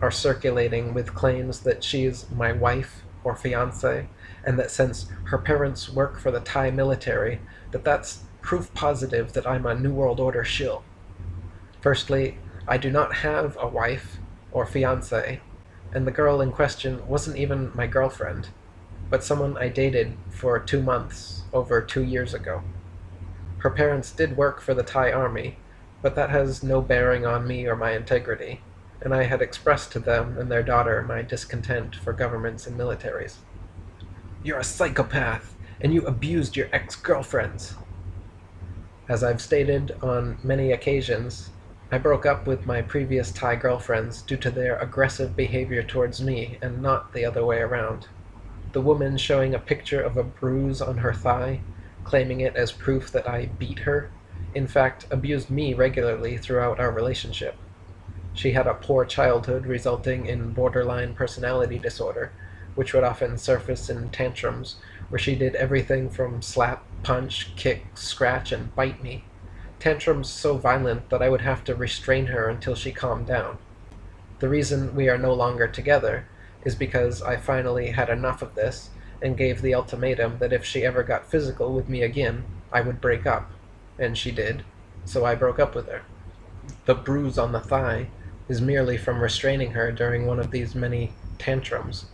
are circulating with claims that she's my wife or fiance, and that since her parents work for the Thai military, that's proof positive that I'm a New World Order shill. Firstly, I do not have a wife or fiance, and the girl in question wasn't even my girlfriend, but someone I dated for 2 months over 2 years ago. Her parents did work for the Thai army, but that has no bearing on me or my integrity, and I had expressed to them and their daughter my discontent for governments and militaries. You're a psychopath, and you abused your ex-girlfriends. As I've stated on many occasions, I broke up with my previous Thai girlfriends due to their aggressive behavior towards me and not the other way around. The woman showing a picture of a bruise on her thigh, claiming it as proof that I beat her, in fact abused me regularly throughout our relationship. She had a poor childhood resulting in borderline personality disorder, which would often surface in tantrums where she did everything from slap, punch, kick, scratch, and bite me. Tantrums so violent that I would have to restrain her until she calmed down. The reason we are no longer together is because I finally had enough of this and gave the ultimatum that if she ever got physical with me again, I would break up. And she did, so I broke up with her. The bruise on the thigh is merely from restraining her during one of these many tantrums.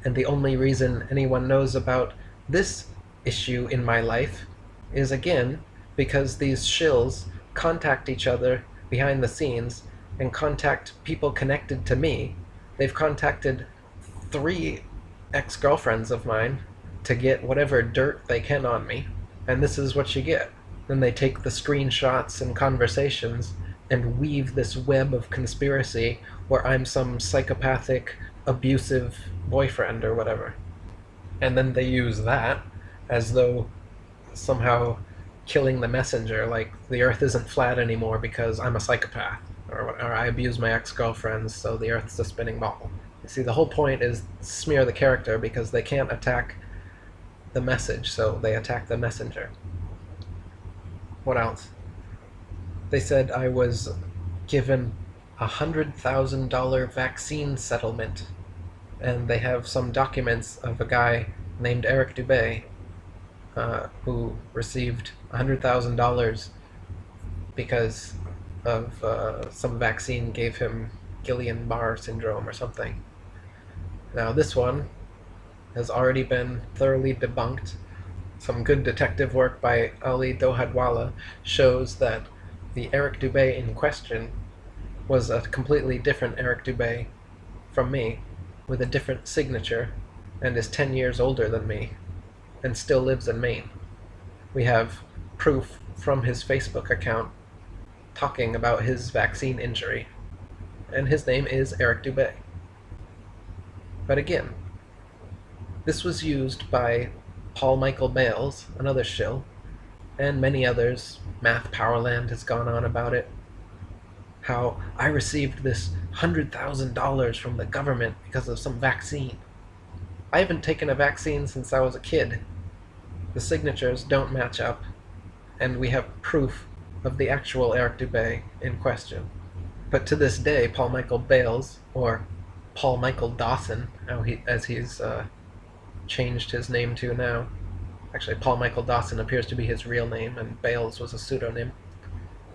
And the only reason anyone knows about this issue in my life is, again, because these shills contact each other behind the scenes and contact people connected to me. They've contacted 3 ex-girlfriends of mine to get whatever dirt they can on me, and this is what you get. Then they take the screenshots and conversations and weave this web of conspiracy where I'm some psychopathic, abusive boyfriend or whatever. And then they use that as though somehow killing the messenger, like the earth isn't flat anymore because I'm a psychopath, or I abuse my ex-girlfriends, so the earth's a spinning ball. You see, the whole point is smear the character because they can't attack the message, so they attack the messenger. What else? They said I was given a $100,000 vaccine settlement, and they have some documents of a guy named Eric Dubay who received $100,000 because of some vaccine gave him Guillain-Barré syndrome or something. Now this one has already been thoroughly debunked. Some good detective work by Ali Dohadwala shows that the Eric Dubay in question was a completely different Eric Dubay from me with a different signature and is 10 years older than me and still lives in Maine. We have proof from his Facebook account talking about his vaccine injury, and his name is Eric Dubay. But again, this was used by Paul Michael Bales, another shill, and many others. Math Powerland has gone on about it. How I received this $100,000 from the government because of some vaccine. I haven't taken a vaccine since I was a kid. The signatures don't match up, and we have proof of the actual Eric Dubay in question. But to this day, Paul Michael Bales, or Paul Michael Dawson, as he's changed his name to now. Actually, Paul Michael Dawson appears to be his real name, and Bales was a pseudonym.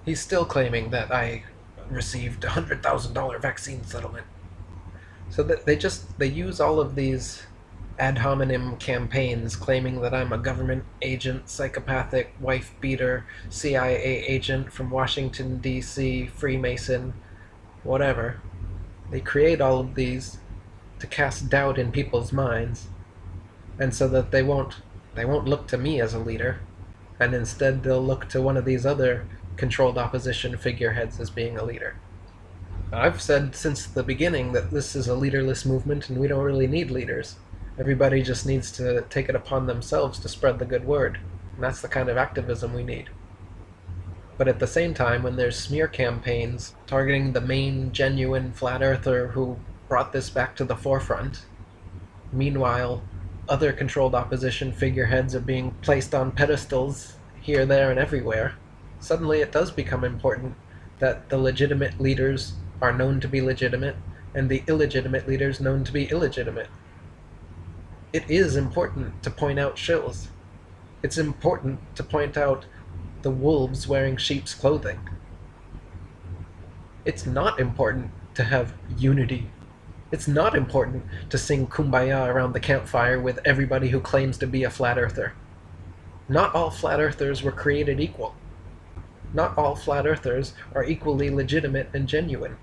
He's still claiming that I received a $100,000 vaccine settlement. So that they use all of these ad hominem campaigns claiming that I'm a government agent, psychopathic, wife-beater, CIA agent from Washington, D.C., Freemason, whatever. They create all of these to cast doubt in people's minds, and so that they won't look to me as a leader, and instead they'll look to one of these other controlled opposition figureheads as being a leader. I've said since the beginning that this is a leaderless movement and we don't really need leaders. Everybody just needs to take it upon themselves to spread the good word, and that's the kind of activism we need. But at the same time, when there's smear campaigns targeting the main genuine flat earther who brought this back to the forefront, meanwhile other controlled opposition figureheads are being placed on pedestals here, there, and everywhere, suddenly it does become important that the legitimate leaders are known to be legitimate and the illegitimate leaders known to be illegitimate. It is important to point out shills. It's important to point out the wolves wearing sheep's clothing. It's not important to have unity. It's not important to sing Kumbaya around the campfire with everybody who claims to be a flat earther. Not all flat earthers were created equal. Not all flat earthers are equally legitimate and genuine.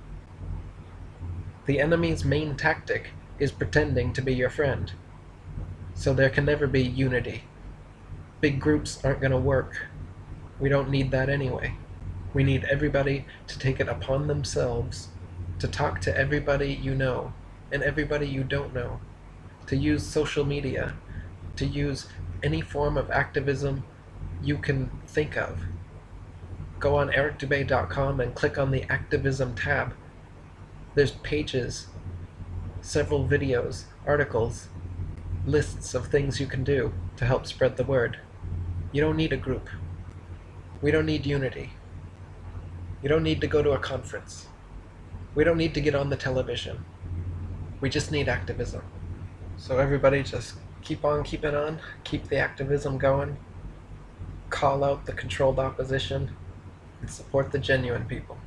The enemy's main tactic is pretending to be your friend. So there can never be unity. Big groups aren't going to work. We don't need that anyway. We need everybody to take it upon themselves to talk to everybody you know and everybody you don't know, to use social media, to use any form of activism you can think of. Go on ericdubay.com and click on the activism tab. There's pages, several videos, articles, lists of things you can do to help spread the word. You don't need a group. We don't need unity. You don't need to go to a conference. We don't need to get on the television. We just need activism. So everybody just keep on keeping on, keep the activism going, call out the controlled opposition, and support the genuine people.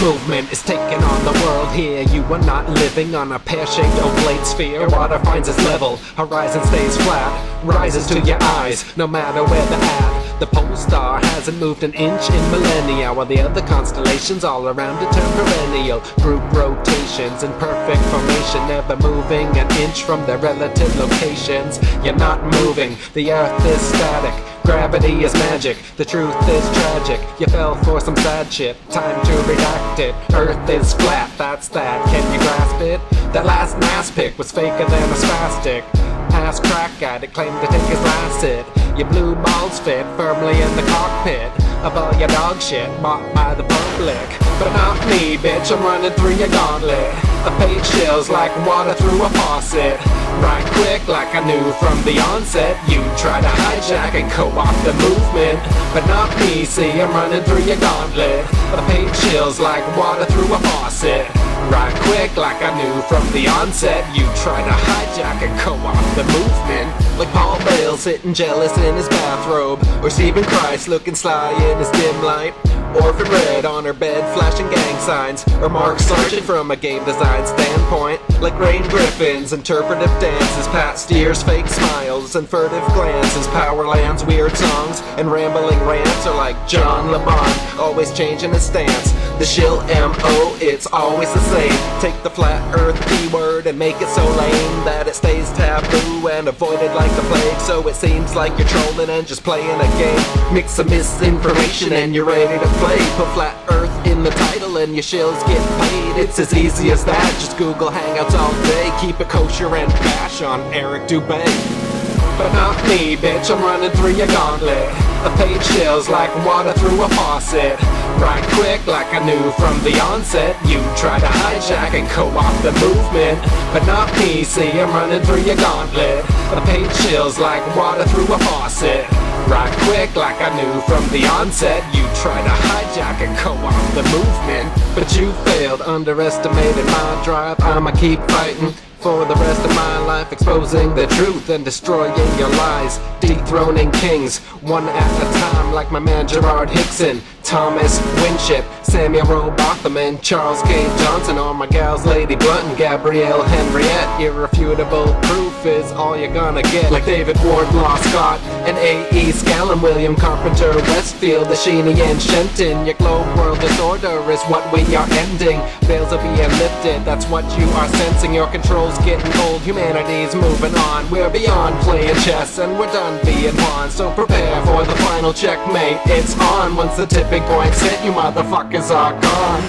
Movement is taking on the world here. You are not living on a pear-shaped oblate sphere. Water finds its level, horizon stays flat, rises to your eyes, no matter where they're at. The pole star hasn't moved an inch in millennia, while the other constellations all around it turn perennial. Group rotations in perfect formation, never moving an inch from their relative locations. You're not moving, the earth is static, gravity is magic, the truth is tragic. You fell for some sad shit, time to redact it. Earth is flat, that's that, can you grasp it? That last NAS pick was faker than a spastic. Ass crack guy that claimed to take his last hit. Your blue balls fit firmly in the cockpit of all your dog shit bought by the public. But not me, bitch, I'm running through your gauntlet. The page chills like water through a faucet. Right quick like I knew from the onset. You try to hijack and co-opt the movement, but not me, see, I'm running through your gauntlet. The page chills like water through a faucet. Right quick like I knew from the onset. You try to hijack and co-opt the movement. Like Paul Bales sitting jealous in his bathrobe, or Stephen Christ looking sly in his dim light. Orphan Red on her bed, flashing gang signs, or Mark Sargent from a game design standpoint. Like Rain Griffin's interpretive dances, Pat Steer's fake smiles and furtive glances, Powerland's weird songs and rambling rants are like John LeBon, always changing his stance. The shill M.O., it's always the same. Take the flat earth keyword and make it so lame that it stays taboo and avoided like the plague. So it seems like you're trolling and just playing a game. Mix some misinformation and you're ready to play. Put flat earth in the title and your shills get paid. It's as easy as that, just Google Hangouts all day. Keep it kosher and bash on Eric Dubay. But not me, bitch, I'm running through your gauntlet. I paid shills like water through a faucet. Right quick like I knew from the onset. You try to hijack and co-opt the movement. But not me, see, I'm running through your gauntlet. I paid shills like water through a faucet. Right quick like I knew from the onset. You try to hijack and co-opt the movement. But you failed, underestimated my drive. I'ma keep fighting for the rest of my life, exposing the truth and destroying your lies. Dethroning kings, one at a time, like my man Gerard Hickson, Thomas Winship, Samuel Robotham, and Charles K. Johnson, or my gals Lady Blunt and Gabrielle Henriette. Irrefutable proof is all you're gonna get, like David Wardlaw Scott and A.E. Scallon, William Carpenter, Westfield, Ashini, and Shenton. Your globe world disorder is what we are ending. Veils are being lifted, that's what you are sensing. Your control's getting old, humanity's moving on. We're beyond playing chess and we're done being pawns. So prepare for the final checkmate, it's on. Once the tipping point's hit, you motherfuckers are gone.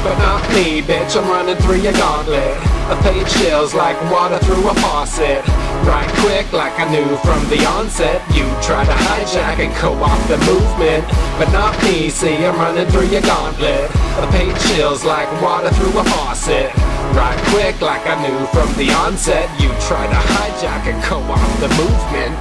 But not me, bitch, I'm running through your gauntlet. I paid shills like water through a faucet. Right quick like I knew from the onset. You try to hijack and co-opt the movement. But not me, see, I'm running through your gauntlet. I paid shills like water through a faucet. Right quick like I knew from the onset. You try to hijack and co-opt the movement.